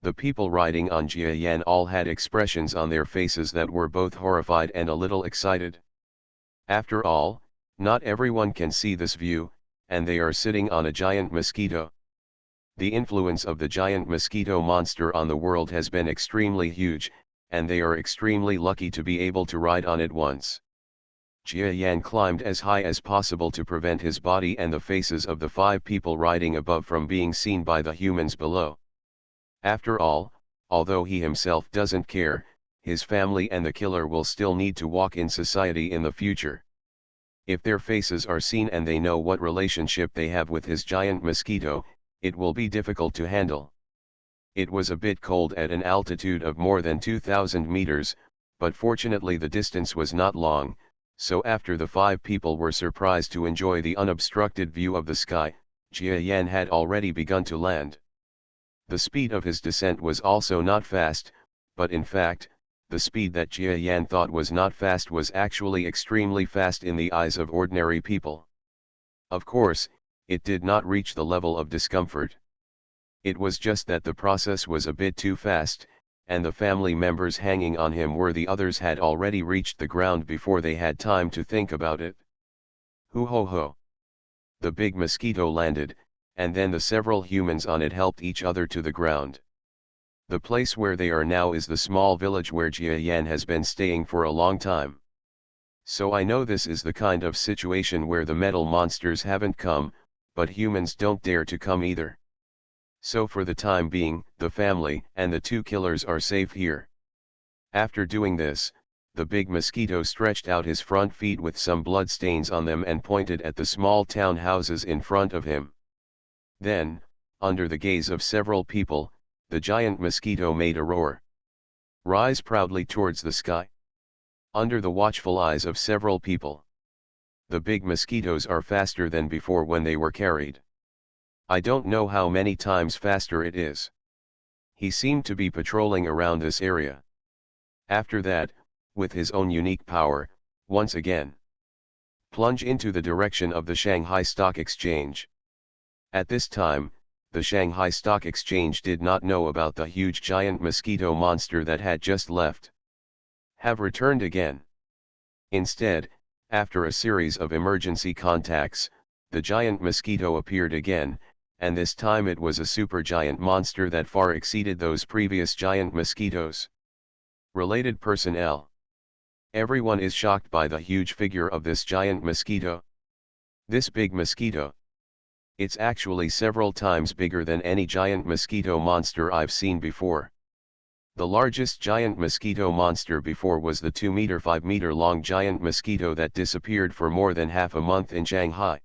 The people riding on Jia Yan all had expressions on their faces that were both horrified and a little excited. After all, not everyone can see this view, and they are sitting on a giant mosquito. The influence of the giant mosquito monster on the world has been extremely huge, and they are extremely lucky to be able to ride on it once. Jia Yan climbed as high as possible to prevent his body and the faces of the 5 people riding above from being seen by the humans below. After all, although he himself doesn't care, his family and the killer will still need to walk in society in the future. If their faces are seen and they know what relationship they have with his giant mosquito, it will be difficult to handle. It was a bit cold at an altitude of more than 2,000 meters, but fortunately the distance was not long, so after the 5 people were surprised to enjoy the unobstructed view of the sky, Jia Yan had already begun to land. The speed of his descent was also not fast, but in fact, the speed that Jia Yan thought was not fast was actually extremely fast in the eyes of ordinary people. Of course, it did not reach the level of discomfort. It was just that the process was a bit too fast, and the family members hanging on him were the others had already reached the ground before they had time to think about it. Hoo ho ho. The big mosquito landed, and then the several humans on it helped each other to the ground. The place where they are now is the small village where Jia Yan has been staying for a long time. So I know this is the kind of situation where the metal monsters haven't come, but humans don't dare to come either. So for the time being, the family and the 2 killers are safe here. After doing this, the big mosquito stretched out his front feet with some blood stains on them and pointed at the small town houses in front of him. Then, under the gaze of several people, the giant mosquito made a roar. Rise proudly towards the sky. Under the watchful eyes of several people. The big mosquitoes are faster than before when they were carried. I don't know how many times faster it is. He seemed to be patrolling around this area. After that, with his own unique power, once again, plunge into the direction of the Shanghai Stock Exchange. At this time, the Shanghai Stock Exchange did not know about the huge giant mosquito monster that had just left. Have returned again. Instead, after a series of emergency contacts, the giant mosquito appeared again, and this time it was a supergiant monster that far exceeded those previous giant mosquitoes. Related personnel. Everyone is shocked by the huge figure of this giant mosquito. This big mosquito. It's actually several times bigger than any giant mosquito monster I've seen before. The largest giant mosquito monster before was the 2-meter 5-meter long giant mosquito that disappeared for more than half a month in Shanghai.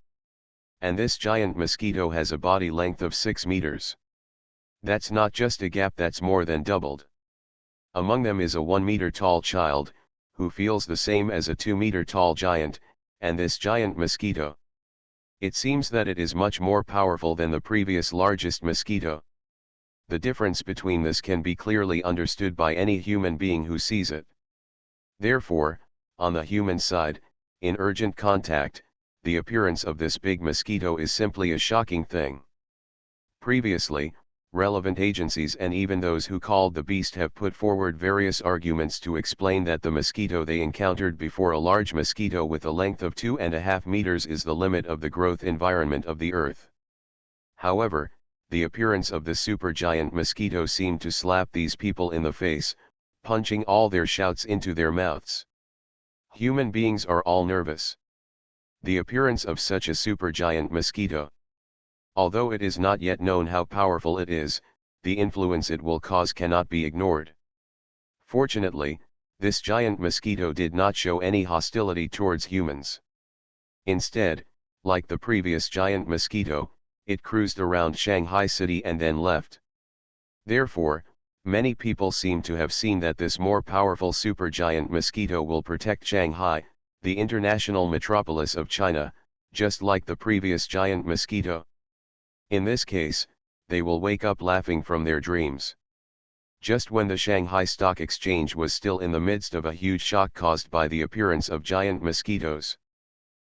And this giant mosquito has a body length of 6 meters. That's not just a gap, that's more than doubled. Among them is a 1-meter tall child, who feels the same as a 2-meter tall giant, and this giant mosquito. It seems that it is much more powerful than the previous largest mosquito. The difference between this can be clearly understood by any human being who sees it. Therefore, on the human side, in urgent contact, the appearance of this big mosquito is simply a shocking thing. Previously, relevant agencies and even those who called the beast have put forward various arguments to explain that the mosquito they encountered before, a large mosquito with a length of 2.5 meters, is the limit of the growth environment of the Earth. However, the appearance of this supergiant mosquito seemed to slap these people in the face, punching all their shouts into their mouths. Human beings are all nervous. The appearance of such a supergiant mosquito. Although it is not yet known how powerful it is, the influence it will cause cannot be ignored. Fortunately, this giant mosquito did not show any hostility towards humans. Instead, like the previous giant mosquito, it cruised around Shanghai city and then left. Therefore, many people seem to have seen that this more powerful supergiant mosquito will protect Shanghai, the international metropolis of China, just like the previous giant mosquito. In this case, they will wake up laughing from their dreams. Just when the Shanghai Stock Exchange was still in the midst of a huge shock caused by the appearance of giant mosquitoes,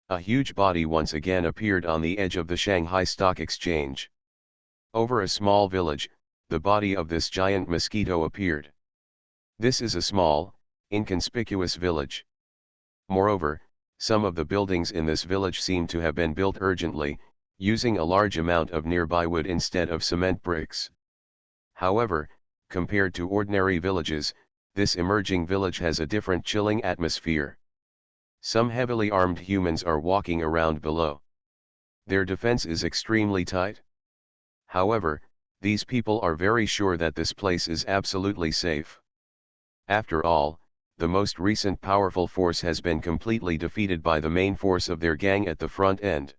a huge body once again appeared on the edge of the Shanghai Stock Exchange. Over a small village, the body of this giant mosquito appeared. This is a small, inconspicuous village. Moreover, some of the buildings in this village seem to have been built urgently, using a large amount of nearby wood instead of cement bricks. However, compared to ordinary villages, this emerging village has a different chilling atmosphere. Some heavily armed humans are walking around below. Their defense is extremely tight. However, these people are very sure that this place is absolutely safe. After all, the most recent powerful force has been completely defeated by the main force of their gang at the front end.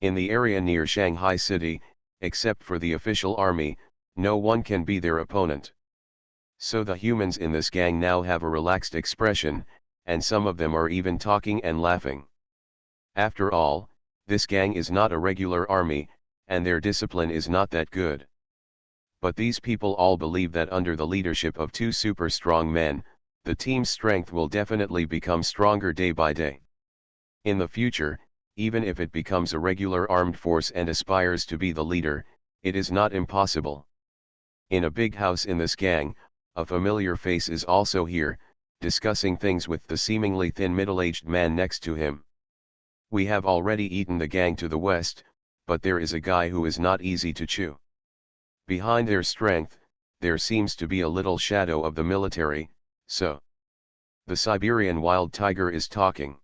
In the area near Shanghai city, except for the official army, no one can be their opponent. So the humans in this gang now have a relaxed expression, and some of them are even talking and laughing. After all, this gang is not a regular army, and their discipline is not that good. But these people all believe that under the leadership of two super strong men, the team's strength will definitely become stronger day by day. In the future, even if it becomes a regular armed force and aspires to be the leader, it is not impossible. In a big house in this gang, a familiar face is also here, discussing things with the seemingly thin middle-aged man next to him. We have already eaten the gang to the west, but there is a guy who is not easy to chew. Behind their strength, there seems to be a little shadow of the military, so. The Siberian wild tiger is talking.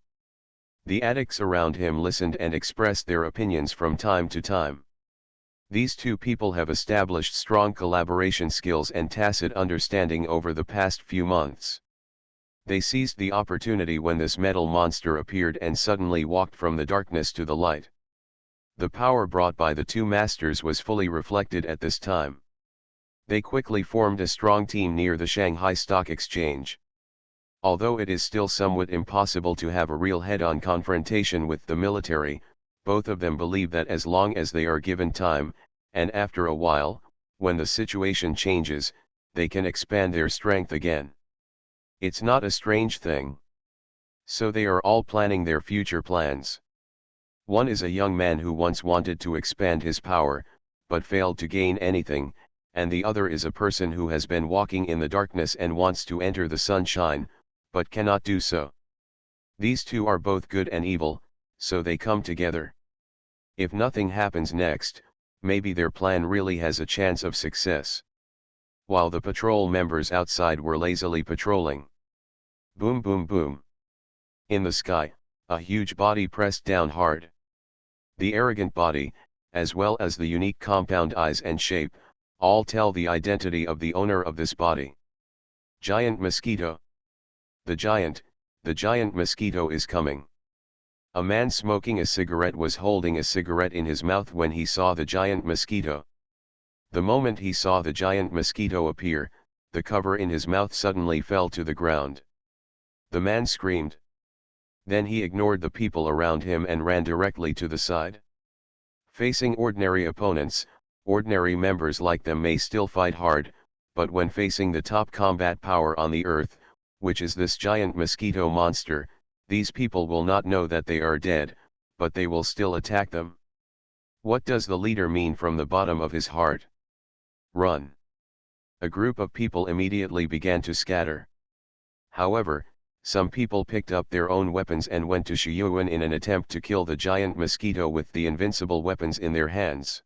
The addicts around him listened and expressed their opinions from time to time. These two people have established strong collaboration skills and tacit understanding over the past few months. They seized the opportunity when this metal monster appeared and suddenly walked from the darkness to the light. The power brought by the two masters was fully reflected at this time. They quickly formed a strong team near the Shanghai Stock Exchange. Although it is still somewhat impossible to have a real head-on confrontation with the military, both of them believe that as long as they are given time, and after a while, when the situation changes, they can expand their strength again. It's not a strange thing. So they are all planning their future plans. One is a young man who once wanted to expand his power, but failed to gain anything, and the other is a person who has been walking in the darkness and wants to enter the sunshine, but cannot do so. These two are both good and evil, so they come together. If nothing happens next, maybe their plan really has a chance of success. While the patrol members outside were lazily patrolling, Boom boom boom. In the sky, a huge body pressed down hard. The arrogant body, as well as the unique compound eyes and shape, all tell the identity of the owner of this body. Giant mosquito. The giant mosquito is coming. A man smoking a cigarette was holding a cigarette in his mouth when he saw the giant mosquito. The moment he saw the giant mosquito appear, the cover in his mouth suddenly fell to the ground. The man screamed. Then he ignored the people around him and ran directly to the side. Facing ordinary opponents, ordinary members like them may still fight hard, but when facing the top combat power on the earth, which is this giant mosquito monster, these people will not know that they are dead, but they will still attack them. What does the leader mean from the bottom of his heart? Run. A group of people immediately began to scatter. However, some people picked up their own weapons and went to Shiyuan in an attempt to kill the giant mosquito with the invincible weapons in their hands.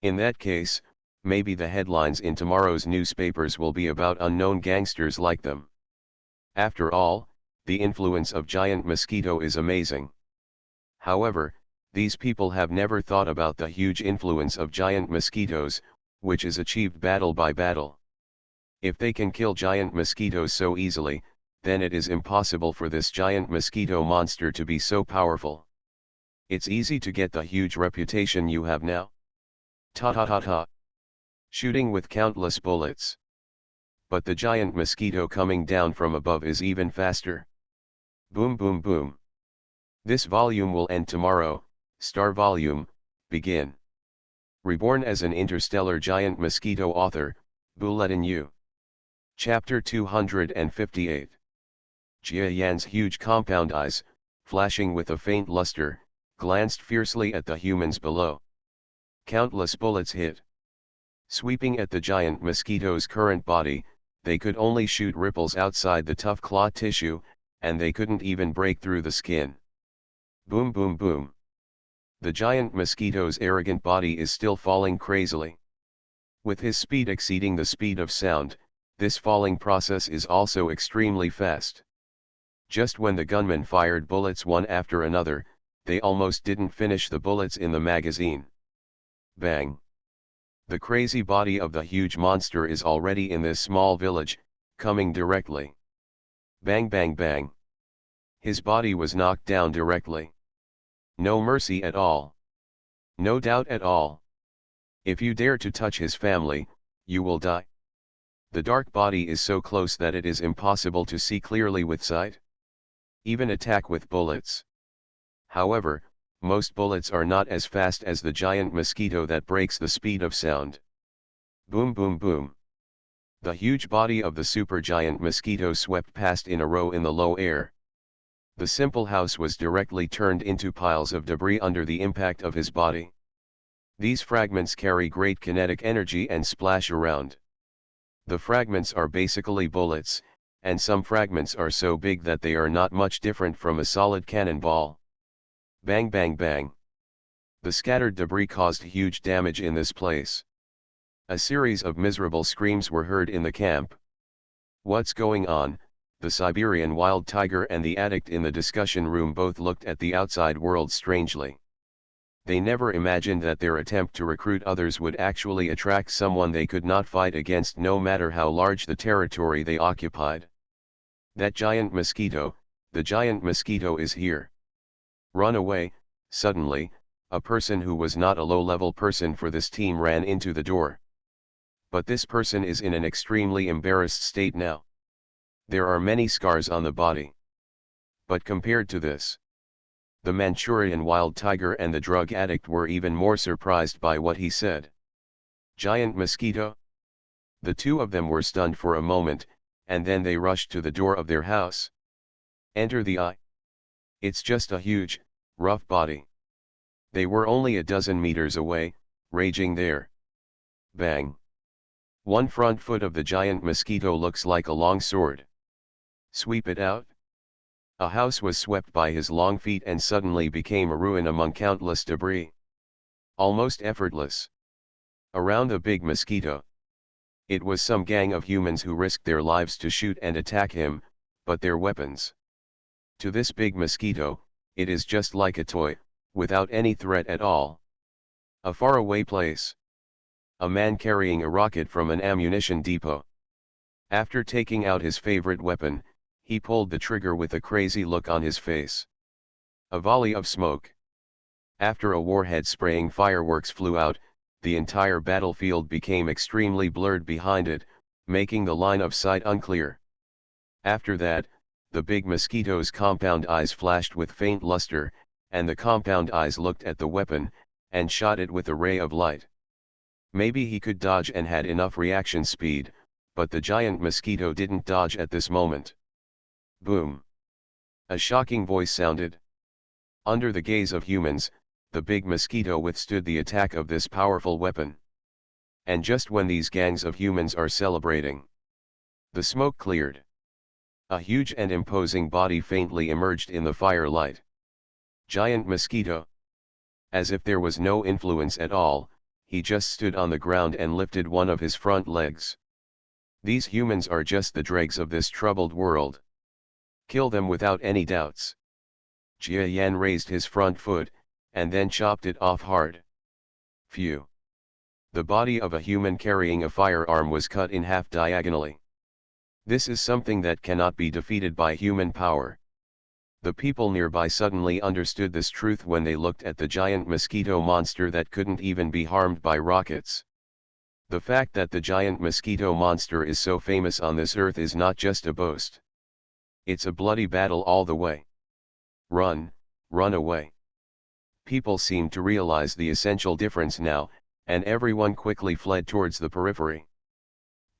In that case, maybe the headlines in tomorrow's newspapers will be about unknown gangsters like them. After all, the influence of giant mosquito is amazing. However, these people have never thought about the huge influence of giant mosquitoes, which is achieved battle by battle. If they can kill giant mosquitoes so easily, then it is impossible for this giant mosquito monster to be so powerful. It's easy to get the huge reputation you have now. Ta ta ta ta. Shooting with countless bullets. But the giant mosquito coming down from above is even faster. Boom boom boom. This volume will end tomorrow. Star volume, begin. Reborn as an interstellar giant mosquito author, Bulletin U. Chapter 258. Jia Yan's huge compound eyes, flashing with a faint luster, glanced fiercely at the humans below. Countless bullets hit. Sweeping at the giant mosquito's current body, they could only shoot ripples outside the tough claw tissue, and they couldn't even break through the skin. Boom boom boom. The giant mosquito's arrogant body is still falling crazily. With his speed exceeding the speed of sound, this falling process is also extremely fast. Just when the gunman fired bullets one after another, they almost didn't finish the bullets in the magazine. Bang! The crazy body of the huge monster is already in this small village, coming directly. Bang bang bang. His body was knocked down directly. No mercy at all. No doubt at all. If you dare to touch his family, you will die. The dark body is so close that it is impossible to see clearly with sight. Even attack with bullets. However, most bullets are not as fast as the giant mosquito that breaks the speed of sound. Boom boom boom. The huge body of the supergiant mosquito swept past in a row in the low air. The simple house was directly turned into piles of debris under the impact of his body. These fragments carry great kinetic energy and splash around. The fragments are basically bullets, and some fragments are so big that they are not much different from a solid cannonball. Bang bang bang. The scattered debris caused huge damage in this place. A series of miserable screams were heard in the camp. What's going on? The Siberian wild tiger and the addict in the discussion room both looked at the outside world strangely. They never imagined that their attempt to recruit others would actually attract someone they could not fight against no matter how large the territory they occupied. That giant mosquito, the giant mosquito is here. Run away. Suddenly, a person who was not a low-level person for this team ran into the door. But this person is in an extremely embarrassed state now. There are many scars on the body. But compared to this, the Manchurian wild tiger and the drug addict were even more surprised by what he said. Giant mosquito? The two of them were stunned for a moment, and then they rushed to the door of their house. Enter the eye. It's just a huge, rough body. They were only a dozen meters away, raging there. Bang! One front foot of the giant mosquito looks like a long sword. Sweep it out. A house was swept by his long feet and suddenly became a ruin among countless debris. Almost effortless. Around the big mosquito. It was some gang of humans who risked their lives to shoot and attack him, but they're weapons. To this big mosquito, it is just like a toy, without any threat at all. A faraway place. A man carrying a rocket from an ammunition depot. After taking out his favorite weapon, he pulled the trigger with a crazy look on his face. A volley of smoke. After a warhead spraying fireworks flew out, the entire battlefield became extremely blurred behind it, making the line of sight unclear. After that, the big mosquito's compound eyes flashed with faint luster, and the compound eyes looked at the weapon, and shot it with a ray of light. Maybe he could dodge and had enough reaction speed, but the giant mosquito didn't dodge at this moment. Boom! A shocking voice sounded. Under the gaze of humans, the big mosquito withstood the attack of this powerful weapon. And just when these gangs of humans are celebrating, the smoke cleared. A huge and imposing body faintly emerged in the firelight. Giant mosquito. As if there was no influence at all, he just stood on the ground and lifted one of his front legs. These humans are just the dregs of this troubled world. Kill them without any doubts. Jia Yan raised his front foot, and then chopped it off hard. Phew! The body of a human carrying a firearm was cut in half diagonally. This is something that cannot be defeated by human power. The people nearby suddenly understood this truth when they looked at the giant mosquito monster that couldn't even be harmed by rockets. The fact that the giant mosquito monster is so famous on this earth is not just a boast. It's a bloody battle all the way. Run, run away. People seemed to realize the essential difference now, and everyone quickly fled towards the periphery.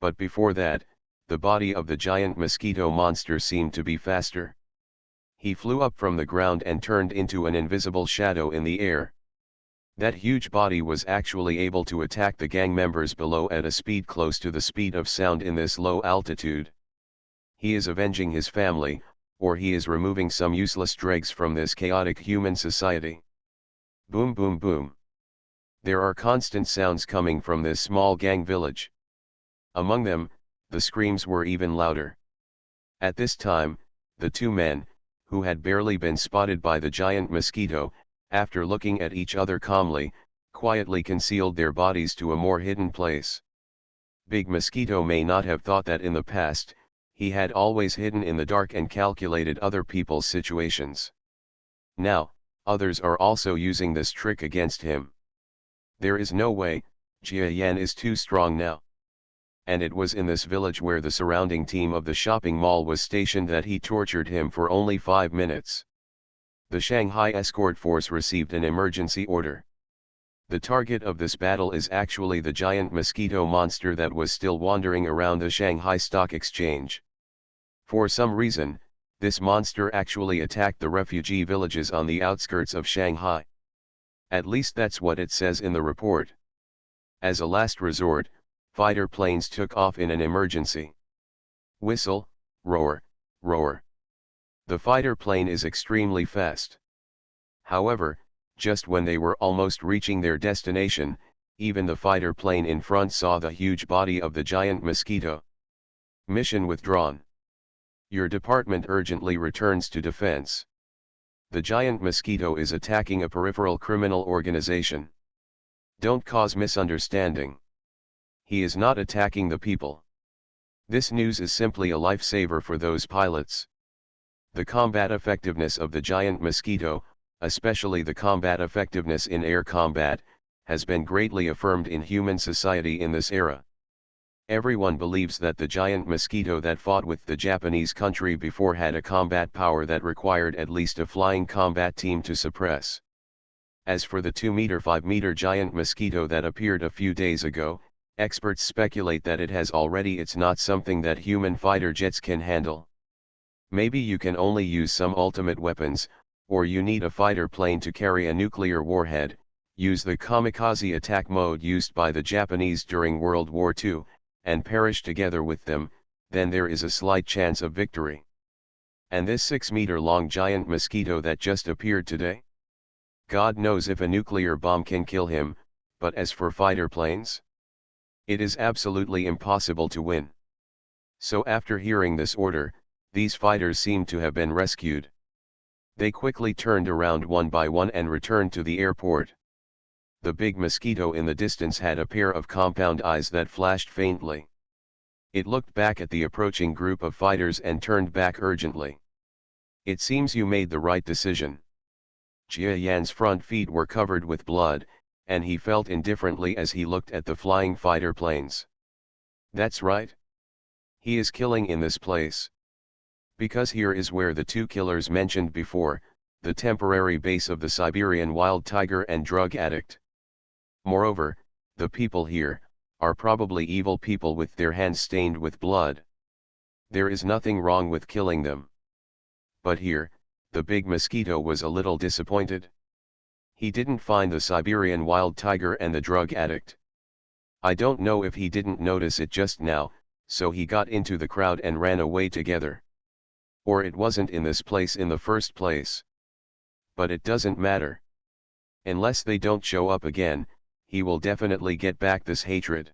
But before that, the body of the giant mosquito monster seemed to be faster. He flew up from the ground and turned into an invisible shadow in the air. That huge body was actually able to attack the gang members below at a speed close to the speed of sound in this low altitude. He is avenging his family, or he is removing some useless dregs from this chaotic human society. Boom boom boom. There are constant sounds coming from this small gang village. Among them, the screams were even louder. At this time, the two men, who had barely been spotted by the giant mosquito, after looking at each other calmly, quietly concealed their bodies to a more hidden place. Big Mosquito may not have thought that in the past, he had always hidden in the dark and calculated other people's situations. Now, others are also using this trick against him. There is no way, Jia Yan is too strong now. And it was in this village where the surrounding team of the shopping mall was stationed that he tortured him for only 5 minutes. The Shanghai escort force received an emergency order. The target of this battle is actually the giant mosquito monster that was still wandering around the Shanghai Stock Exchange. For some reason, this monster actually attacked the refugee villages on the outskirts of Shanghai. At least that's what it says in the report. As a last resort, fighter planes took off in an emergency. Whistle, roar, roar. The fighter plane is extremely fast. However, just when they were almost reaching their destination, even the fighter plane in front saw the huge body of the giant mosquito. Mission withdrawn. Your department urgently returns to defense. The giant mosquito is attacking a peripheral criminal organization. Don't cause misunderstanding. He is not attacking the people. This news is simply a lifesaver for those pilots. The combat effectiveness of the giant mosquito, especially the combat effectiveness in air combat, has been greatly affirmed in human society in this era. Everyone believes that the giant mosquito that fought with the Japanese country before had a combat power that required at least a flying combat team to suppress. As for the 2-meter-5-meter giant mosquito that appeared a few days ago, experts speculate that it's not something that human fighter jets can handle. Maybe you can only use some ultimate weapons, or you need a fighter plane to carry a nuclear warhead, use the kamikaze attack mode used by the Japanese during World War II, and perish together with them, then there is a slight chance of victory. And this 6-meter-long giant mosquito that just appeared today? God knows if a nuclear bomb can kill him, but as for fighter planes? It is absolutely impossible to win. So after hearing this order, These fighters seemed to have been rescued. They quickly turned around one by one and returned to the airport. The big mosquito in the distance had a pair of compound eyes that flashed faintly. It looked back at the approaching group of fighters and turned back urgently. It seems you made the right decision. Jia Yan's front feet were covered with blood, and he felt indifferently as he looked at the flying fighter planes. That's right. He is killing in this place. Because here is where the two killers mentioned before, the temporary base of the Siberian wild tiger and drug addict. Moreover, the people here are probably evil people with their hands stained with blood. There is nothing wrong with killing them. But here, the big mosquito was a little disappointed. He didn't find the Siberian wild tiger and the drug addict. I don't know if he didn't notice it just now, so he got into the crowd and ran away together. Or it wasn't in this place in the first place. But it doesn't matter. Unless they don't show up again, he will definitely get back this hatred.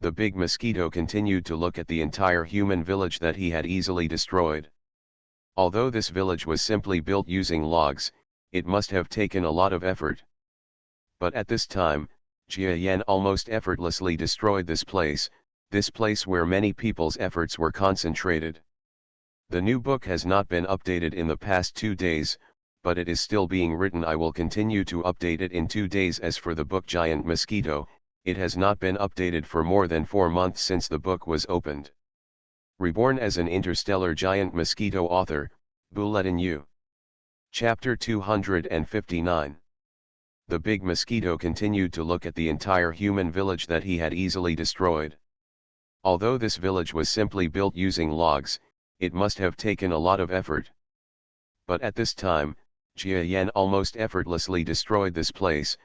The big mosquito continued to look at the entire human village that he had easily destroyed. Although this village was simply built using logs, it must have taken a lot of effort. But at this time, Jia Yan almost effortlessly destroyed this place where many people's efforts were concentrated. The new book has not been updated in the past 2 days, but it is still being written. I will continue to update it in 2 days. As for the book Giant Mosquito, it has not been updated for more than 4 months since the book was opened. Reborn as an Interstellar Giant Mosquito. Author, Bulletin U. Chapter 259. The big mosquito continued to look at the entire human village that he had easily destroyed. Although this village was simply built using logs, it must have taken a lot of effort. But at this time, Jia Yan almost effortlessly destroyed this place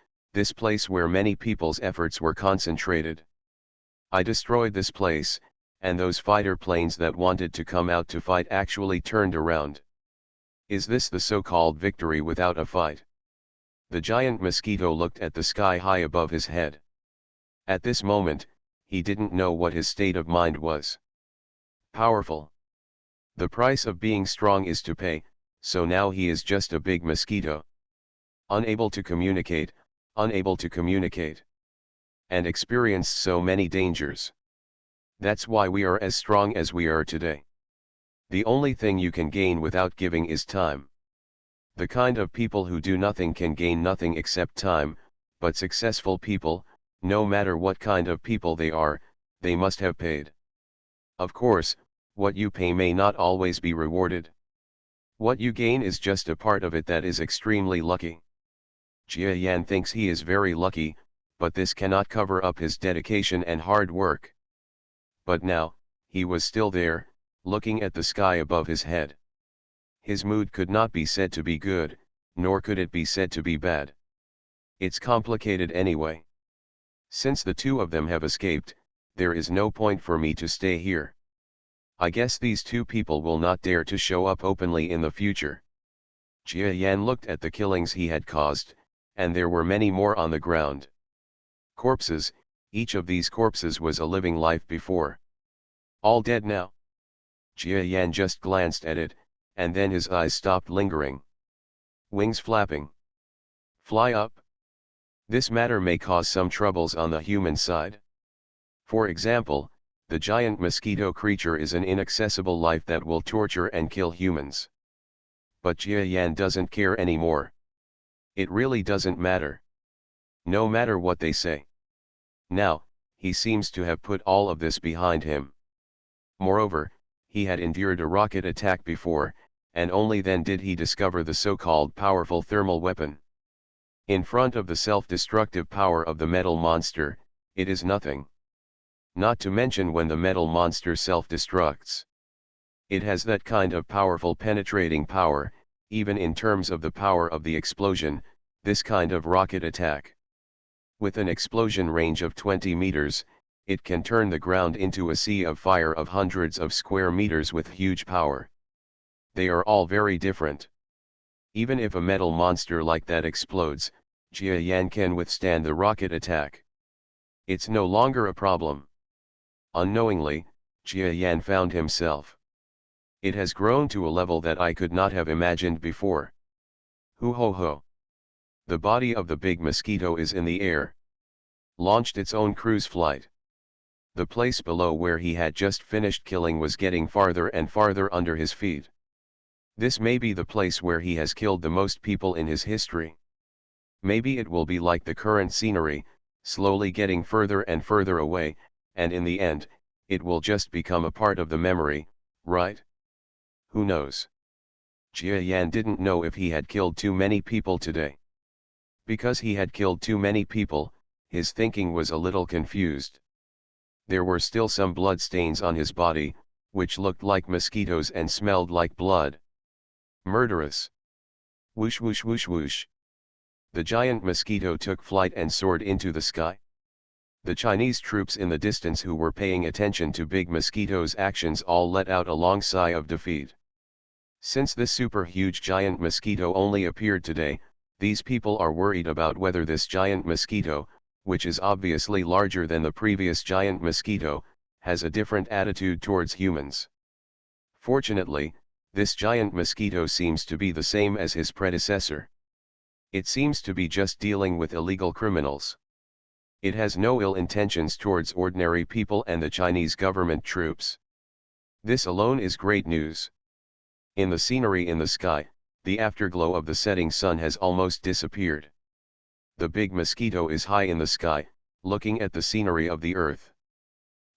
where many people's efforts were concentrated. I destroyed this place, and those fighter planes that wanted to come out to fight actually turned around. Is this the so-called victory without a fight? The giant mosquito looked at the sky high above his head. At this moment, he didn't know what his state of mind was. Powerful. The price of being strong is to pay, so now he is just a big mosquito. Unable to communicate, and experienced so many dangers. That's why we are as strong as we are today. The only thing you can gain without giving is time. The kind of people who do nothing can gain nothing except time, but successful people, no matter what kind of people they are, they must have paid. Of course, what you pay may not always be rewarded. What you gain is just a part of it that is extremely lucky. Jia Yan thinks he is very lucky, but this cannot cover up his dedication and hard work. But now, he was still there, looking at the sky above his head. His mood could not be said to be good, nor could it be said to be bad. It's complicated anyway. Since the two of them have escaped, there is no point for me to stay here. I guess these two people will not dare to show up openly in the future. Jia Yan looked at the killings he had caused, and there were many more on the ground. Corpses, each of these corpses was a living life before. All dead now. Jia Yan just glanced at it, and then his eyes stopped lingering. Wings flapping. Fly up. This matter may cause some troubles on the human side. For example, the giant mosquito creature is an inaccessible life that will torture and kill humans. But Jia Yan doesn't care anymore. It really doesn't matter. No matter what they say. Now, he seems to have put all of this behind him. Moreover, he had endured a rocket attack before, and only then did he discover the so-called powerful thermal weapon. In front of the self-destructive power of the metal monster, it is nothing. Not to mention when the metal monster self-destructs. It has that kind of powerful penetrating power, even in terms of the power of the explosion, this kind of rocket attack. With an explosion range of 20 meters, it can turn the ground into a sea of fire of hundreds of square meters with huge power. They are all very different. Even if a metal monster like that explodes, Jia Yan can withstand the rocket attack. It's no longer a problem. Unknowingly, Jia Yan found himself It has grown to a level that I could not have imagined before. Hoo ho ho. The body of the big mosquito is in the air. Launched its own cruise flight. The place below where he had just finished killing was getting farther and farther under his feet. This may be the place where he has killed the most people in his history. Maybe it will be like the current scenery, slowly getting further and further away, and in the end, it will just become a part of the memory, right? Who knows? Jia Yan didn't know if he had killed too many people today. Because he had killed too many people, his thinking was a little confused. There were still some blood stains on his body, which looked like mosquitoes and smelled like blood. Murderous. Whoosh whoosh whoosh whoosh. The giant mosquito took flight and soared into the sky. The Chinese troops in the distance who were paying attention to Big Mosquito's actions all let out a long sigh of defeat. Since this super huge giant mosquito only appeared today, these people are worried about whether this giant mosquito, which is obviously larger than the previous giant mosquito, has a different attitude towards humans. Fortunately, this giant mosquito seems to be the same as his predecessor. It seems to be just dealing with illegal criminals. It has no ill intentions towards ordinary people and the Chinese government troops. This alone is great news. In the scenery in the sky, the afterglow of the setting sun has almost disappeared. The big mosquito is high in the sky, looking at the scenery of the earth.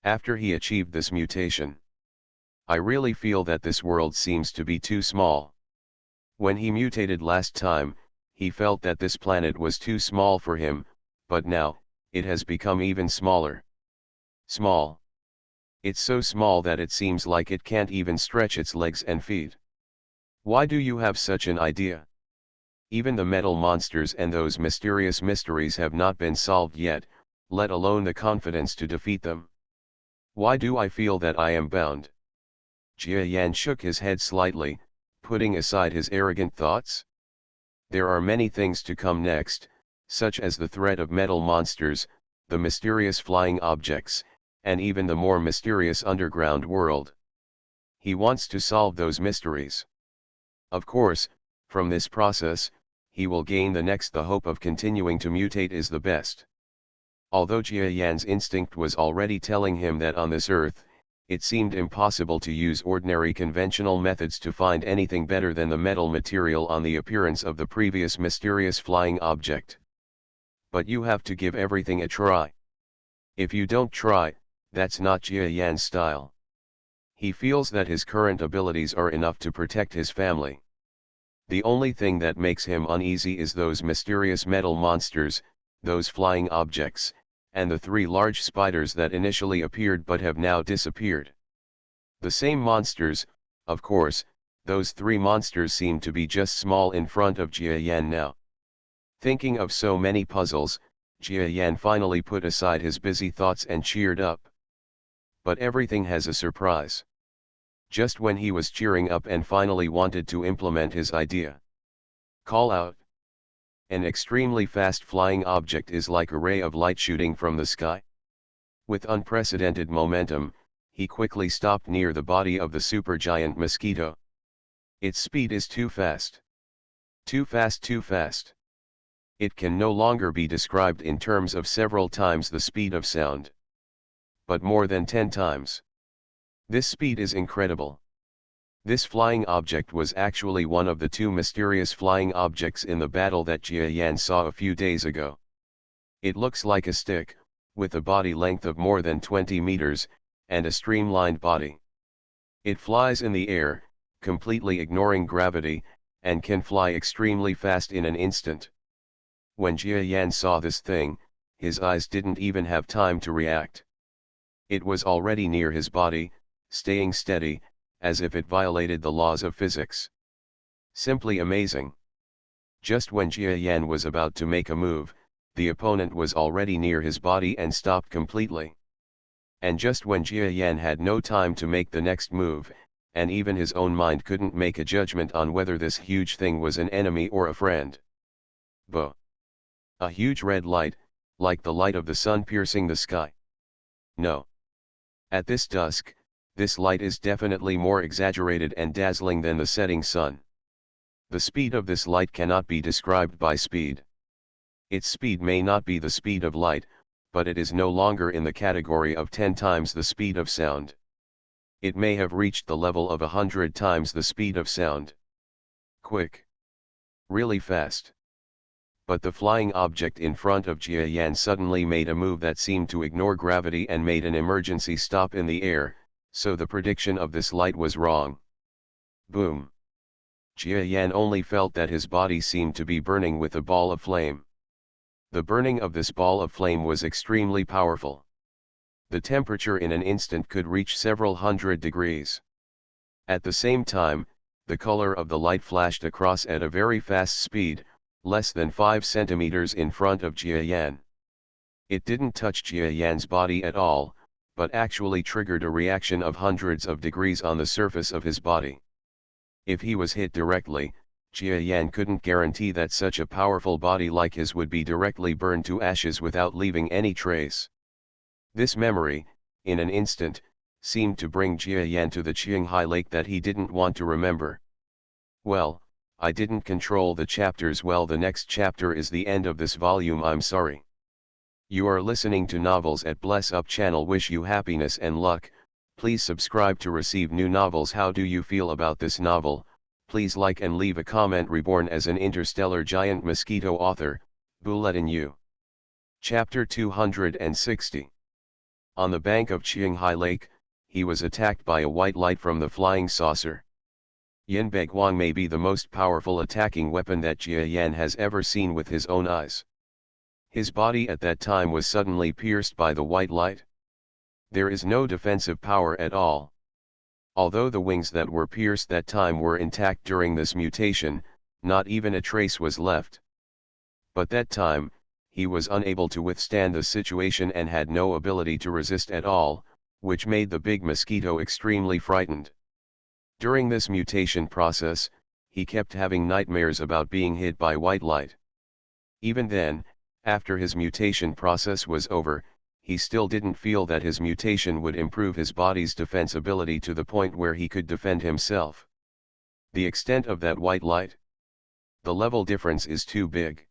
After he achieved this mutation, I really feel that this world seems to be too small. When he mutated last time, he felt that this planet was too small for him, but now, it has become even smaller. Small. It's so small that it seems like it can't even stretch its legs and feet. Why do you have such an idea? Even the metal monsters and those mysterious mysteries have not been solved yet, let alone the confidence to defeat them. Why do I feel that I am bound? Jia Yan shook his head slightly, putting aside his arrogant thoughts. There are many things to come next, such as the threat of metal monsters, the mysterious flying objects, and even the more mysterious underground world. He wants to solve those mysteries. Of course, from this process, he will gain the hope of continuing to mutate is the best. Although Jia Yan's instinct was already telling him that on this earth, it seemed impossible to use ordinary conventional methods to find anything better than the metal material on the appearance of the previous mysterious flying object. But you have to give everything a try. If you don't try, that's not Jia Yan's style. He feels that his current abilities are enough to protect his family. The only thing that makes him uneasy is those mysterious metal monsters, those flying objects, and the 3 large spiders that initially appeared but have now disappeared. The same monsters, of course, those 3 monsters seem to be just small in front of Jia Yan now. Thinking of so many puzzles, Jia Yan finally put aside his busy thoughts and cheered up. But everything has a surprise. Just when he was cheering up and finally wanted to implement his idea. Call out. An extremely fast flying object is like a ray of light shooting from the sky. With unprecedented momentum, he quickly stopped near the body of the supergiant mosquito. Its speed is too fast. Too fast, too fast. It can no longer be described in terms of several times the speed of sound, but more than 10 times. This speed is incredible. This flying object was actually one of the 2 mysterious flying objects in the battle that Jia Yan saw a few days ago. It looks like a stick, with a body length of more than 20 meters, and a streamlined body. It flies in the air, completely ignoring gravity, and can fly extremely fast in an instant. When Jia Yan saw this thing, his eyes didn't even have time to react. It was already near his body, staying steady, as if it violated the laws of physics. Simply amazing. Just when Jia Yan was about to make a move, the opponent was already near his body and stopped completely. And just when Jia Yan had no time to make the next move, and even his own mind couldn't make a judgment on whether this huge thing was an enemy or a friend. Bo! A huge red light, like the light of the sun piercing the sky. No. At this dusk, This light is definitely more exaggerated and dazzling than the setting sun. The speed of this light cannot be described by speed. Its speed may not be the speed of light, but it is no longer in the category of 10 times the speed of sound. It may have reached the level of 100 times the speed of sound. Quick. Really fast. But the flying object in front of Jia Yan suddenly made a move that seemed to ignore gravity and made an emergency stop in the air, so the prediction of this light was wrong. Boom. Jia Yan only felt that his body seemed to be burning with a ball of flame. The burning of this ball of flame was extremely powerful. The temperature in an instant could reach several hundred degrees. At the same time, the color of the light flashed across at a very fast speed, less than 5 centimeters in front of Jia Yan. It didn't touch Jia Yan's body at all, but actually triggered a reaction of hundreds of degrees on the surface of his body. If he was hit directly, Jia Yan couldn't guarantee that such a powerful body like his would be directly burned to ashes without leaving any trace. This memory, in an instant, seemed to bring Jia Yan to the Qinghai Lake that he didn't want to remember. Well, I didn't control the chapters well. The next chapter is the end of this volume. I'm sorry. You are listening to Novels at Bless Up channel. Wish you happiness and luck. Please subscribe to receive new novels. How do you feel about this novel? Please like and leave a comment. Reborn as an interstellar giant mosquito. Author, Bulletin U. Chapter 260. On the bank of Qinghai Lake, he was attacked by a white light from the flying saucer. Yin Beguang may be the most powerful attacking weapon that Jia Yan has ever seen with his own eyes. His body at that time was suddenly pierced by the white light. There is no defensive power at all. Although the wings that were pierced that time were intact during this mutation, not even a trace was left. But that time, he was unable to withstand the situation and had no ability to resist at all, which made the big mosquito extremely frightened. During this mutation process, he kept having nightmares about being hit by white light. Even then, after his mutation process was over, he still didn't feel that his mutation would improve his body's defense ability to the point where he could defend himself. The extent of that white light? The level difference is too big.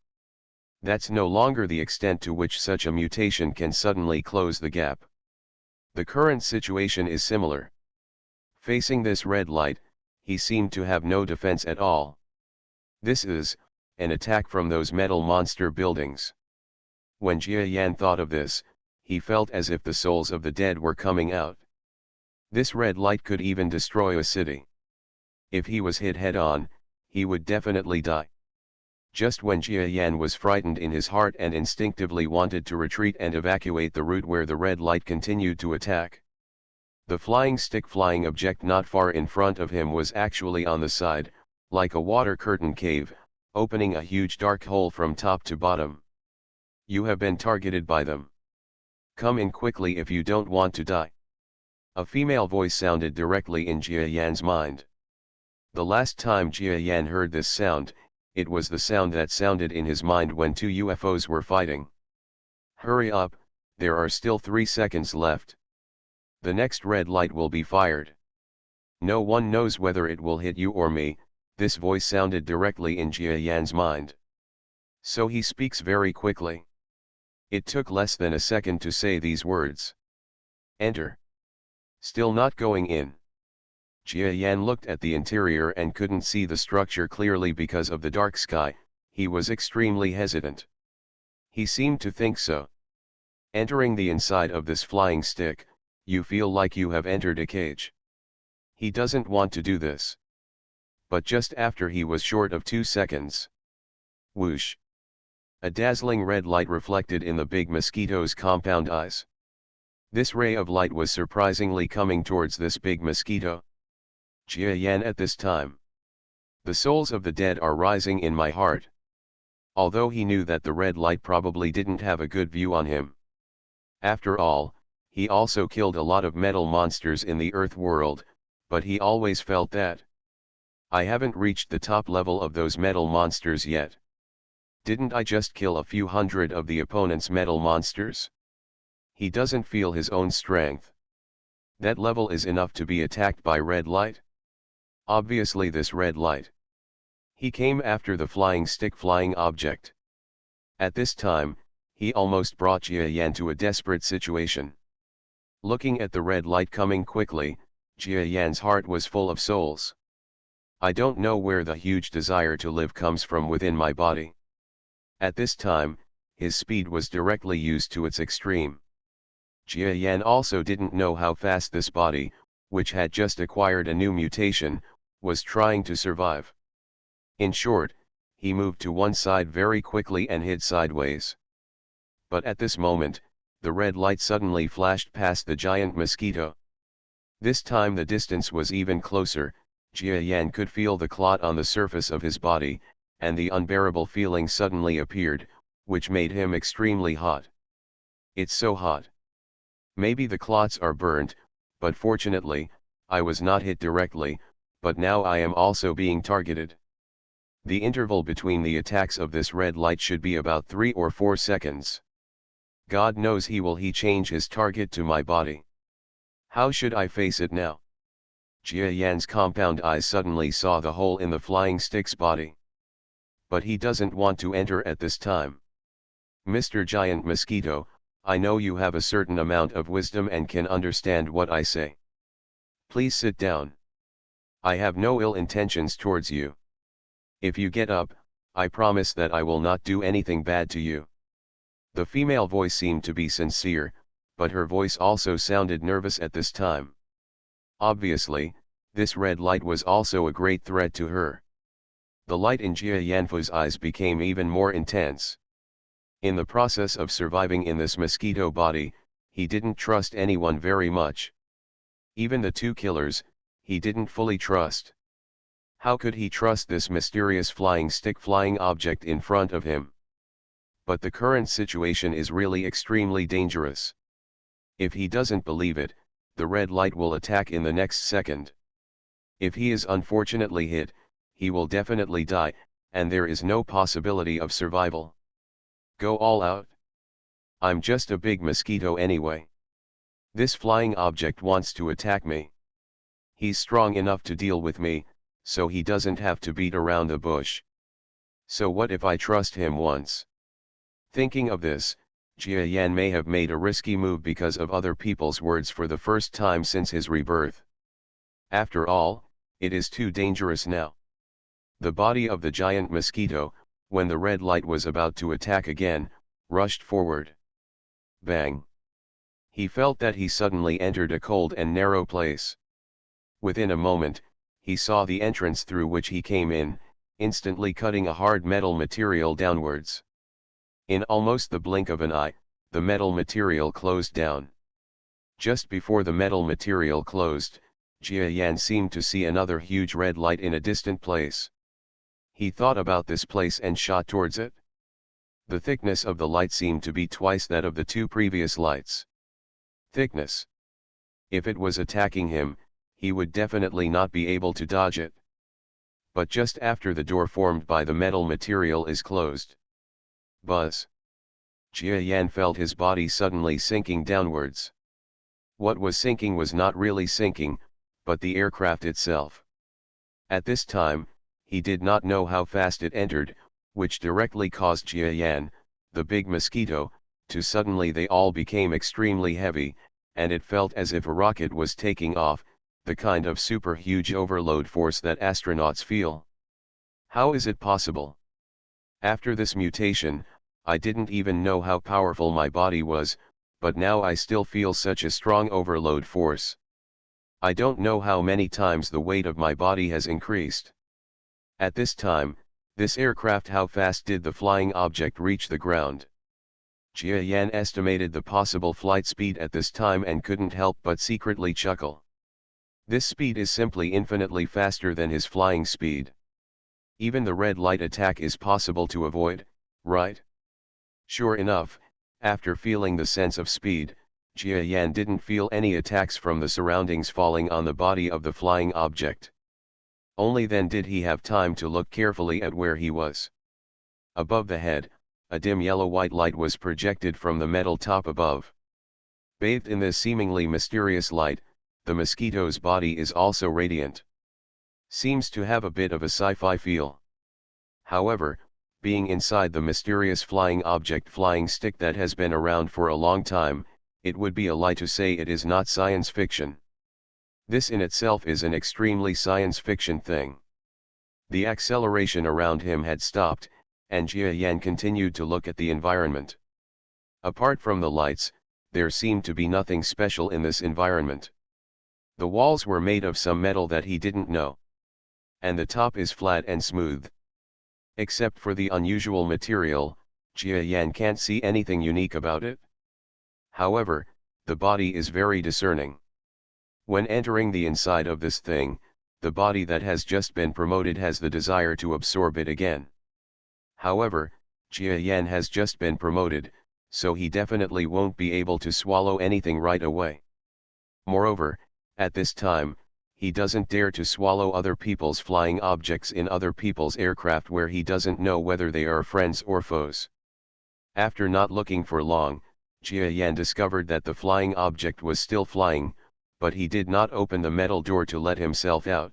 That's no longer the extent to which such a mutation can suddenly close the gap. The current situation is similar. Facing this red light, he seemed to have no defense at all. This is an attack from those metal monster buildings. When Jia Yan thought of this, he felt as if the souls of the dead were coming out. This red light could even destroy a city. If he was hit head-on, he would definitely die. Just when Jia Yan was frightened in his heart and instinctively wanted to retreat and evacuate the route where the red light continued to attack, the flying object not far in front of him was actually on the side, like a water curtain cave, opening a huge dark hole from top to bottom. You have been targeted by them. Come in quickly if you don't want to die. A female voice sounded directly in Jia Yan's mind. The last time Jia Yan heard this sound, it was the sound that sounded in his mind when two UFOs were fighting. Hurry up, there are still 3 seconds left. The next red light will be fired. No one knows whether it will hit you or me, this voice sounded directly in Jia Yan's mind. So he speaks very quickly. It took less than a second to say these words. Enter. Still not going in. Jia Yan looked at the interior and couldn't see the structure clearly because of the dark sky. He was extremely hesitant. He seemed to think so. Entering the inside of this flying stick, you feel like you have entered a cage. He doesn't want to do this. But just after he was short of 2 seconds. Whoosh! A dazzling red light reflected in the big mosquito's compound eyes. This ray of light was surprisingly coming towards this big mosquito. Jia Yan at this time. The souls of the dead are rising in my heart. Although he knew that the red light probably didn't have a good view on him. After all, he also killed a lot of metal monsters in the Earth world, but he always felt that I haven't reached the top level of those metal monsters yet. Didn't I just kill a few hundred of the opponent's metal monsters? He doesn't feel his own strength. That level is enough to be attacked by red light? Obviously this red light. He came after the flying stick flying object. At this time, he almost brought Jia Yan to a desperate situation. Looking at the red light coming quickly, Jia Yan's heart was full of souls. I don't know where the huge desire to live comes from within my body. At this time, his speed was directly used to its extreme. Jia Yan also didn't know how fast this body, which had just acquired a new mutation, was trying to survive. In short, he moved to one side very quickly and hid sideways. But at this moment, the red light suddenly flashed past the giant mosquito. This time the distance was even closer. Jia Yan could feel the clot on the surface of his body, and the unbearable feeling suddenly appeared, which made him extremely hot. It's so hot. Maybe the clots are burnt, but fortunately, I was not hit directly, but now I am also being targeted. The interval between the attacks of this red light should be about 3 or 4 seconds. God knows he change his target to my body. How should I face it now? Jia Yan's compound eyes suddenly saw the hole in the flying stick's body. But he doesn't want to enter at this time. Mr. Giant Mosquito, I know you have a certain amount of wisdom and can understand what I say. Please sit down. I have no ill intentions towards you. If you get up, I promise that I will not do anything bad to you. The female voice seemed to be sincere, but her voice also sounded nervous at this time. Obviously, this red light was also a great threat to her. The light in Jia Yanfu's eyes became even more intense. In the process of surviving in this mosquito body, he didn't trust anyone very much. Even the two killers, he didn't fully trust. How could he trust this mysterious flying stick flying object in front of him? But the current situation is really extremely dangerous. If he doesn't believe it, the red light will attack in the next second. If he is unfortunately hit, he will definitely die, and there is no possibility of survival. Go all out. I'm just a big mosquito anyway. This flying object wants to attack me. He's strong enough to deal with me, so he doesn't have to beat around the bush. So what if I trust him once? Thinking of this, Jia Yan may have made a risky move because of other people's words for the first time since his rebirth. After all, it is too dangerous now. The body of the giant mosquito, when the red light was about to attack again, rushed forward. Bang! He felt that he suddenly entered a cold and narrow place. Within a moment, he saw the entrance through which he came in, instantly cutting a hard metal material downwards. In almost the blink of an eye, the metal material closed down. Just before the metal material closed, Jia Yan seemed to see another huge red light in a distant place. He thought about this place and shot towards it. The thickness of the light seemed to be twice that of the two previous lights. Thickness. If it was attacking him, he would definitely not be able to dodge it. But just after the door formed by the metal material is closed. Buzz. Jia Yan felt his body suddenly sinking downwards. What was sinking was not really sinking, but the aircraft itself. At this time, he did not know how fast it entered, which directly caused Jia Yan, the big mosquito, to suddenly they all became extremely heavy, and it felt as if a rocket was taking off, the kind of super huge overload force that astronauts feel. How is it possible? After this mutation, I didn't even know how powerful my body was, but now I still feel such a strong overload force. I don't know how many times the weight of my body has increased. At this time, this aircraft, how fast did the flying object reach the ground? Jia Yan estimated the possible flight speed at this time and couldn't help but secretly chuckle. This speed is simply infinitely faster than his flying speed. Even the red light attack is possible to avoid, right? Sure enough, after feeling the sense of speed, Jia Yan didn't feel any attacks from the surroundings falling on the body of the flying object. Only then did he have time to look carefully at where he was. Above the head, a dim yellow-white light was projected from the metal top above. Bathed in this seemingly mysterious light, the mosquito's body is also radiant. Seems to have a bit of a sci-fi feel. However, being inside the mysterious flying object flying stick that has been around for a long time, it would be a lie to say it is not science fiction. This in itself is an extremely science fiction thing. The acceleration around him had stopped, and Jia Yan continued to look at the environment. Apart from the lights, there seemed to be nothing special in this environment. The walls were made of some metal that he didn't know. And the top is flat and smooth. Except for the unusual material, Jia Yan can't see anything unique about it. However, the body is very discerning. When entering the inside of this thing, the body that has just been promoted has the desire to absorb it again. However, Jia Yan has just been promoted, so he definitely won't be able to swallow anything right away. Moreover, at this time, he doesn't dare to swallow other people's flying objects in other people's aircraft where he doesn't know whether they are friends or foes. After not looking for long, Jia Yan discovered that the flying object was still flying, but he did not open the metal door to let himself out.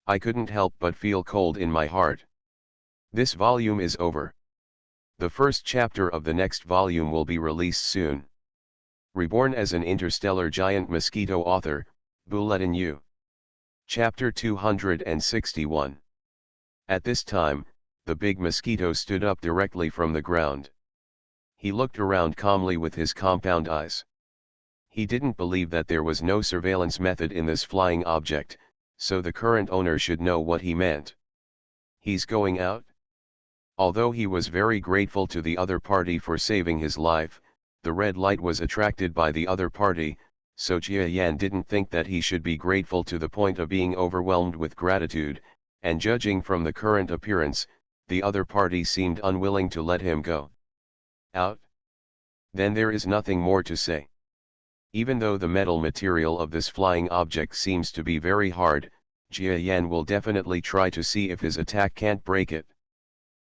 I couldn't help but feel cold in my heart. This volume is over. The first chapter of the next volume will be released soon. Reborn as an interstellar giant mosquito author, Bulletin U. Chapter 261. At this time, the big mosquito stood up directly from the ground. He looked around calmly with his compound eyes. He didn't believe that there was no surveillance method in this flying object, so the current owner should know what he meant. He's going out? Although he was very grateful to the other party for saving his life, the red light was attracted by the other party, so Jia Yan didn't think that he should be grateful to the point of being overwhelmed with gratitude, and judging from the current appearance, the other party seemed unwilling to let him go. Out? Then there is nothing more to say. Even though the metal material of this flying object seems to be very hard, Jia Yan will definitely try to see if his attack can't break it.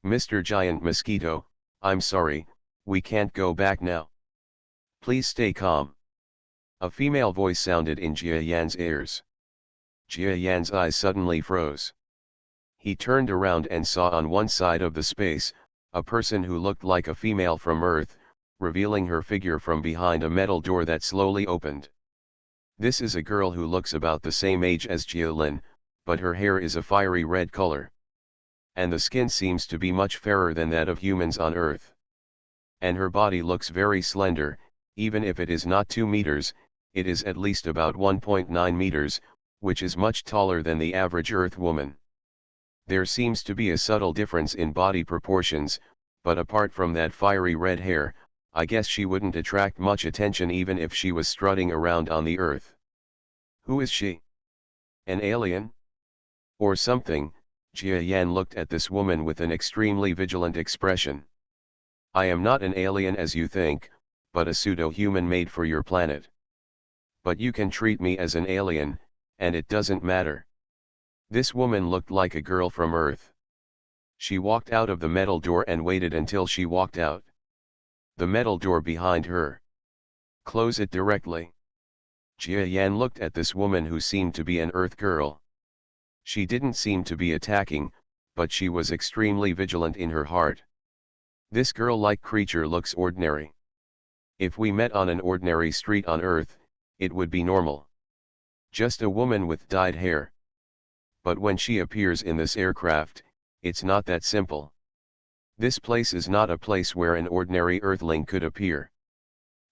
Mr. Giant Mosquito, I'm sorry, we can't go back now. Please stay calm. A female voice sounded in Jia Yan's ears. Jia Yan's eyes suddenly froze. He turned around and saw on one side of the space, a person who looked like a female from Earth, revealing her figure from behind a metal door that slowly opened. This is a girl who looks about the same age as Jia Lin, but her hair is a fiery red color. And the skin seems to be much fairer than that of humans on Earth. And her body looks very slender, even if it is not 2 meters, it is at least about 1.9 meters, which is much taller than the average Earth woman. There seems to be a subtle difference in body proportions, but apart from that fiery red hair, I guess she wouldn't attract much attention even if she was strutting around on the Earth. Who is she? An alien? Or something? Jia Yan looked at this woman with an extremely vigilant expression. I am not an alien as you think, but a pseudo-human made for your planet. But you can treat me as an alien, and it doesn't matter. This woman looked like a girl from Earth. She walked out of the metal door and waited until she walked out. The metal door behind her. Close it directly. Jia Yan looked at this woman who seemed to be an Earth girl. She didn't seem to be attacking, but she was extremely vigilant in her heart. This girl-like creature looks ordinary. If we met on an ordinary street on Earth, it would be normal. Just a woman with dyed hair. But when she appears in this aircraft, it's not that simple. This place is not a place where an ordinary Earthling could appear.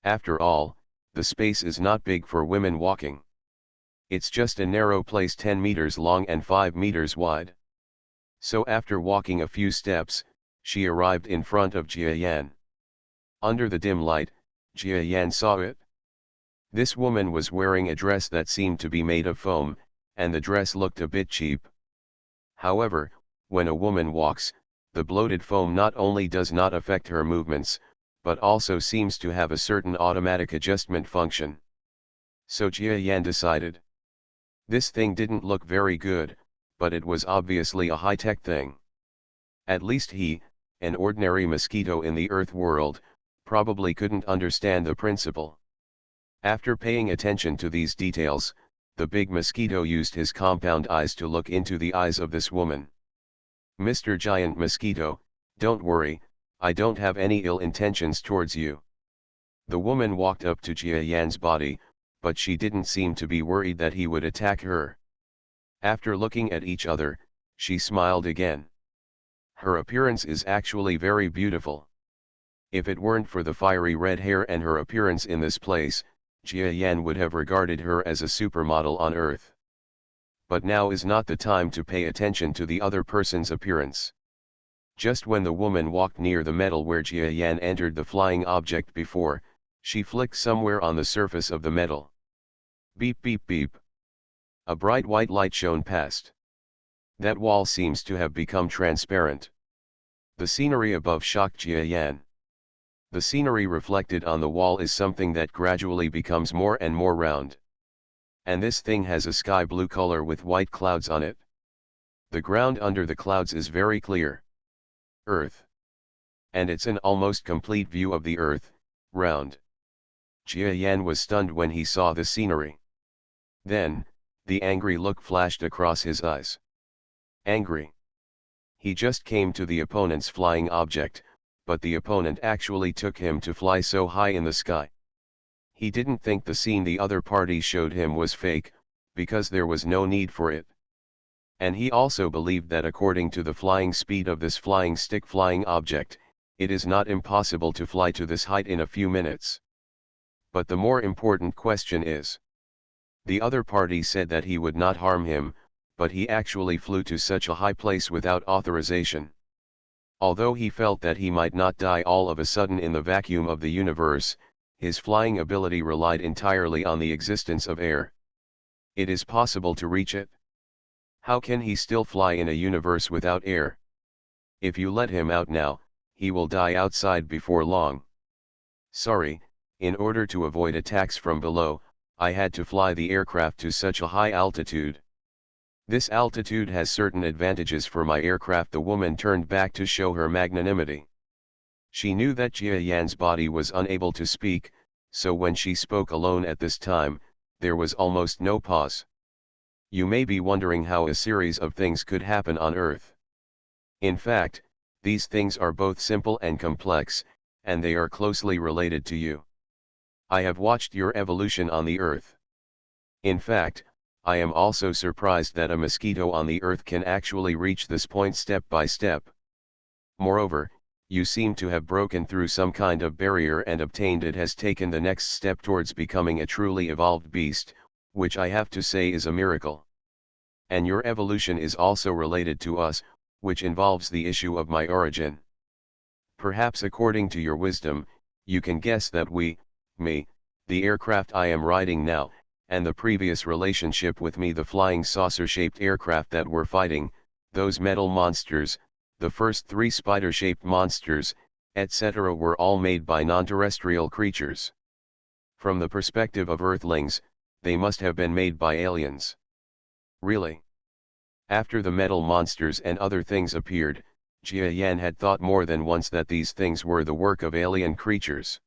After all, the space is not big for women walking. It's just a narrow place 10 meters long and 5 meters wide. So after walking a few steps, she arrived in front of Jia Yan. Under the dim light, Jia Yan saw it. This woman was wearing a dress that seemed to be made of foam, and the dress looked a bit cheap. However, when a woman walks, the bloated foam not only does not affect her movements, but also seems to have a certain automatic adjustment function. So Jia Yan decided. This thing didn't look very good, but it was obviously a high-tech thing. At least he, an ordinary mosquito in the Earth world, probably couldn't understand the principle. After paying attention to these details, the big mosquito used his compound eyes to look into the eyes of this woman. "Mr. Giant Mosquito, don't worry, I don't have any ill intentions towards you." The woman walked up to Jia Yan's body, but she didn't seem to be worried that he would attack her. After looking at each other, she smiled again. Her appearance is actually very beautiful. If it weren't for the fiery red hair and her appearance in this place, Jia Yan would have regarded her as a supermodel on Earth. But now is not the time to pay attention to the other person's appearance. Just when the woman walked near the metal where Jia Yan entered the flying object before, she flicked somewhere on the surface of the metal. Beep beep beep. A bright white light shone past. That wall seems to have become transparent. The scenery above shocked Jia Yan. The scenery reflected on the wall is something that gradually becomes more and more round. And this thing has a sky blue color with white clouds on it. The ground under the clouds is very clear. Earth. And it's an almost complete view of the Earth, round. Jia Yan was stunned when he saw the scenery. Then, the angry look flashed across his eyes. Angry. He just came to the opponent's flying object, but the opponent actually took him to fly so high in the sky. He didn't think the scene the other party showed him was fake, because there was no need for it. And he also believed that according to the flying speed of this flying stick flying object, it is not impossible to fly to this height in a few minutes. But the more important question is, the other party said that he would not harm him, but he actually flew to such a high place without authorization. Although he felt that he might not die all of a sudden in the vacuum of the universe, his flying ability relied entirely on the existence of air. It is possible to reach it. How can he still fly in a universe without air? If you let him out now, he will die outside before long. Sorry, in order to avoid attacks from below, I had to fly the aircraft to such a high altitude. This altitude has certain advantages for my aircraft. The woman turned back to show her magnanimity. She knew that Jia Yan's body was unable to speak, so when she spoke alone at this time, there was almost no pause. You may be wondering how a series of things could happen on Earth. In fact, these things are both simple and complex, and they are closely related to you. I have watched your evolution on the Earth. In fact, I am also surprised that a mosquito on the Earth can actually reach this point step by step. Moreover, you seem to have broken through some kind of barrier and obtained it has taken the next step towards becoming a truly evolved beast, which I have to say is a miracle. And your evolution is also related to us, which involves the issue of my origin. Perhaps according to your wisdom, you can guess that me, the aircraft I am riding now, and the previous relationship with me, the flying saucer-shaped aircraft that were fighting, those metal monsters, the first 3 spider-shaped monsters, etc. were all made by non-terrestrial creatures. From the perspective of Earthlings, they must have been made by aliens. Really? After the metal monsters and other things appeared, Jia Yan had thought more than once that these things were the work of alien creatures.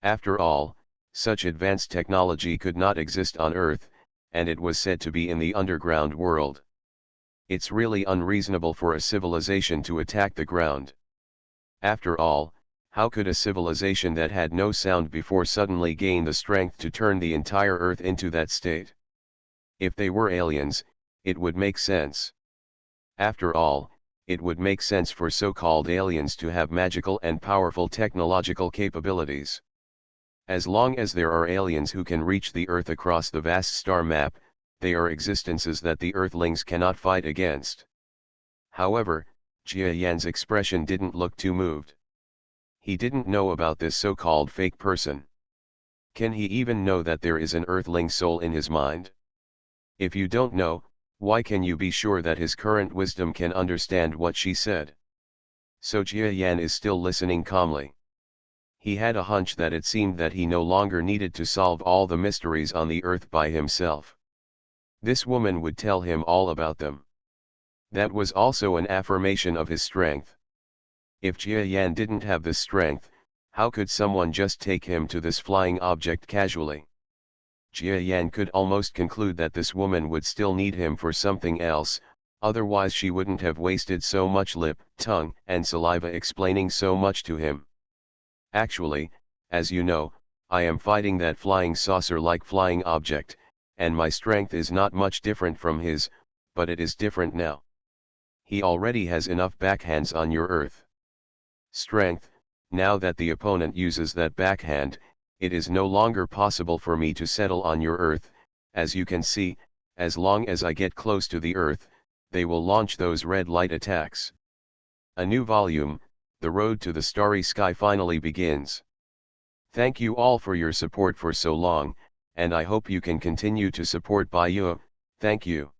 After all, such advanced technology could not exist on Earth, and it was said to be in the underground world. It's really unreasonable for a civilization to attack the ground. After all, how could a civilization that had no sound before suddenly gain the strength to turn the entire Earth into that state? If they were aliens, it would make sense. After all, it would make sense for so-called aliens to have magical and powerful technological capabilities. As long as there are aliens who can reach the Earth across the vast star map, they are existences that the Earthlings cannot fight against. However, Jia Yan's expression didn't look too moved. He didn't know about this so-called fake person. Can he even know that there is an Earthling soul in his mind? If you don't know, why can you be sure that his current wisdom can understand what she said? So Jia Yan is still listening calmly. He had a hunch that it seemed that he no longer needed to solve all the mysteries on the Earth by himself. This woman would tell him all about them. That was also an affirmation of his strength. If Jia Yan didn't have this strength, How could someone just take him to this flying object casually? Jia Yan could almost conclude that this woman would still need him for something else, otherwise she wouldn't have wasted so much lip, tongue, and saliva explaining so much to him. Actually, as you know, I am fighting that flying saucer-like flying object, and my strength is not much different from his, but it is different now. He already has enough backhands on your Earth. Strength, now that the opponent uses that backhand, it is no longer possible for me to settle on your Earth. As you can see, as long as I get close to the Earth, they will launch those red light attacks. A new volume, The Road to the Starry Sky, finally begins. Thank you all for your support for so long, and I hope you can continue to support Baiyu. Thank you.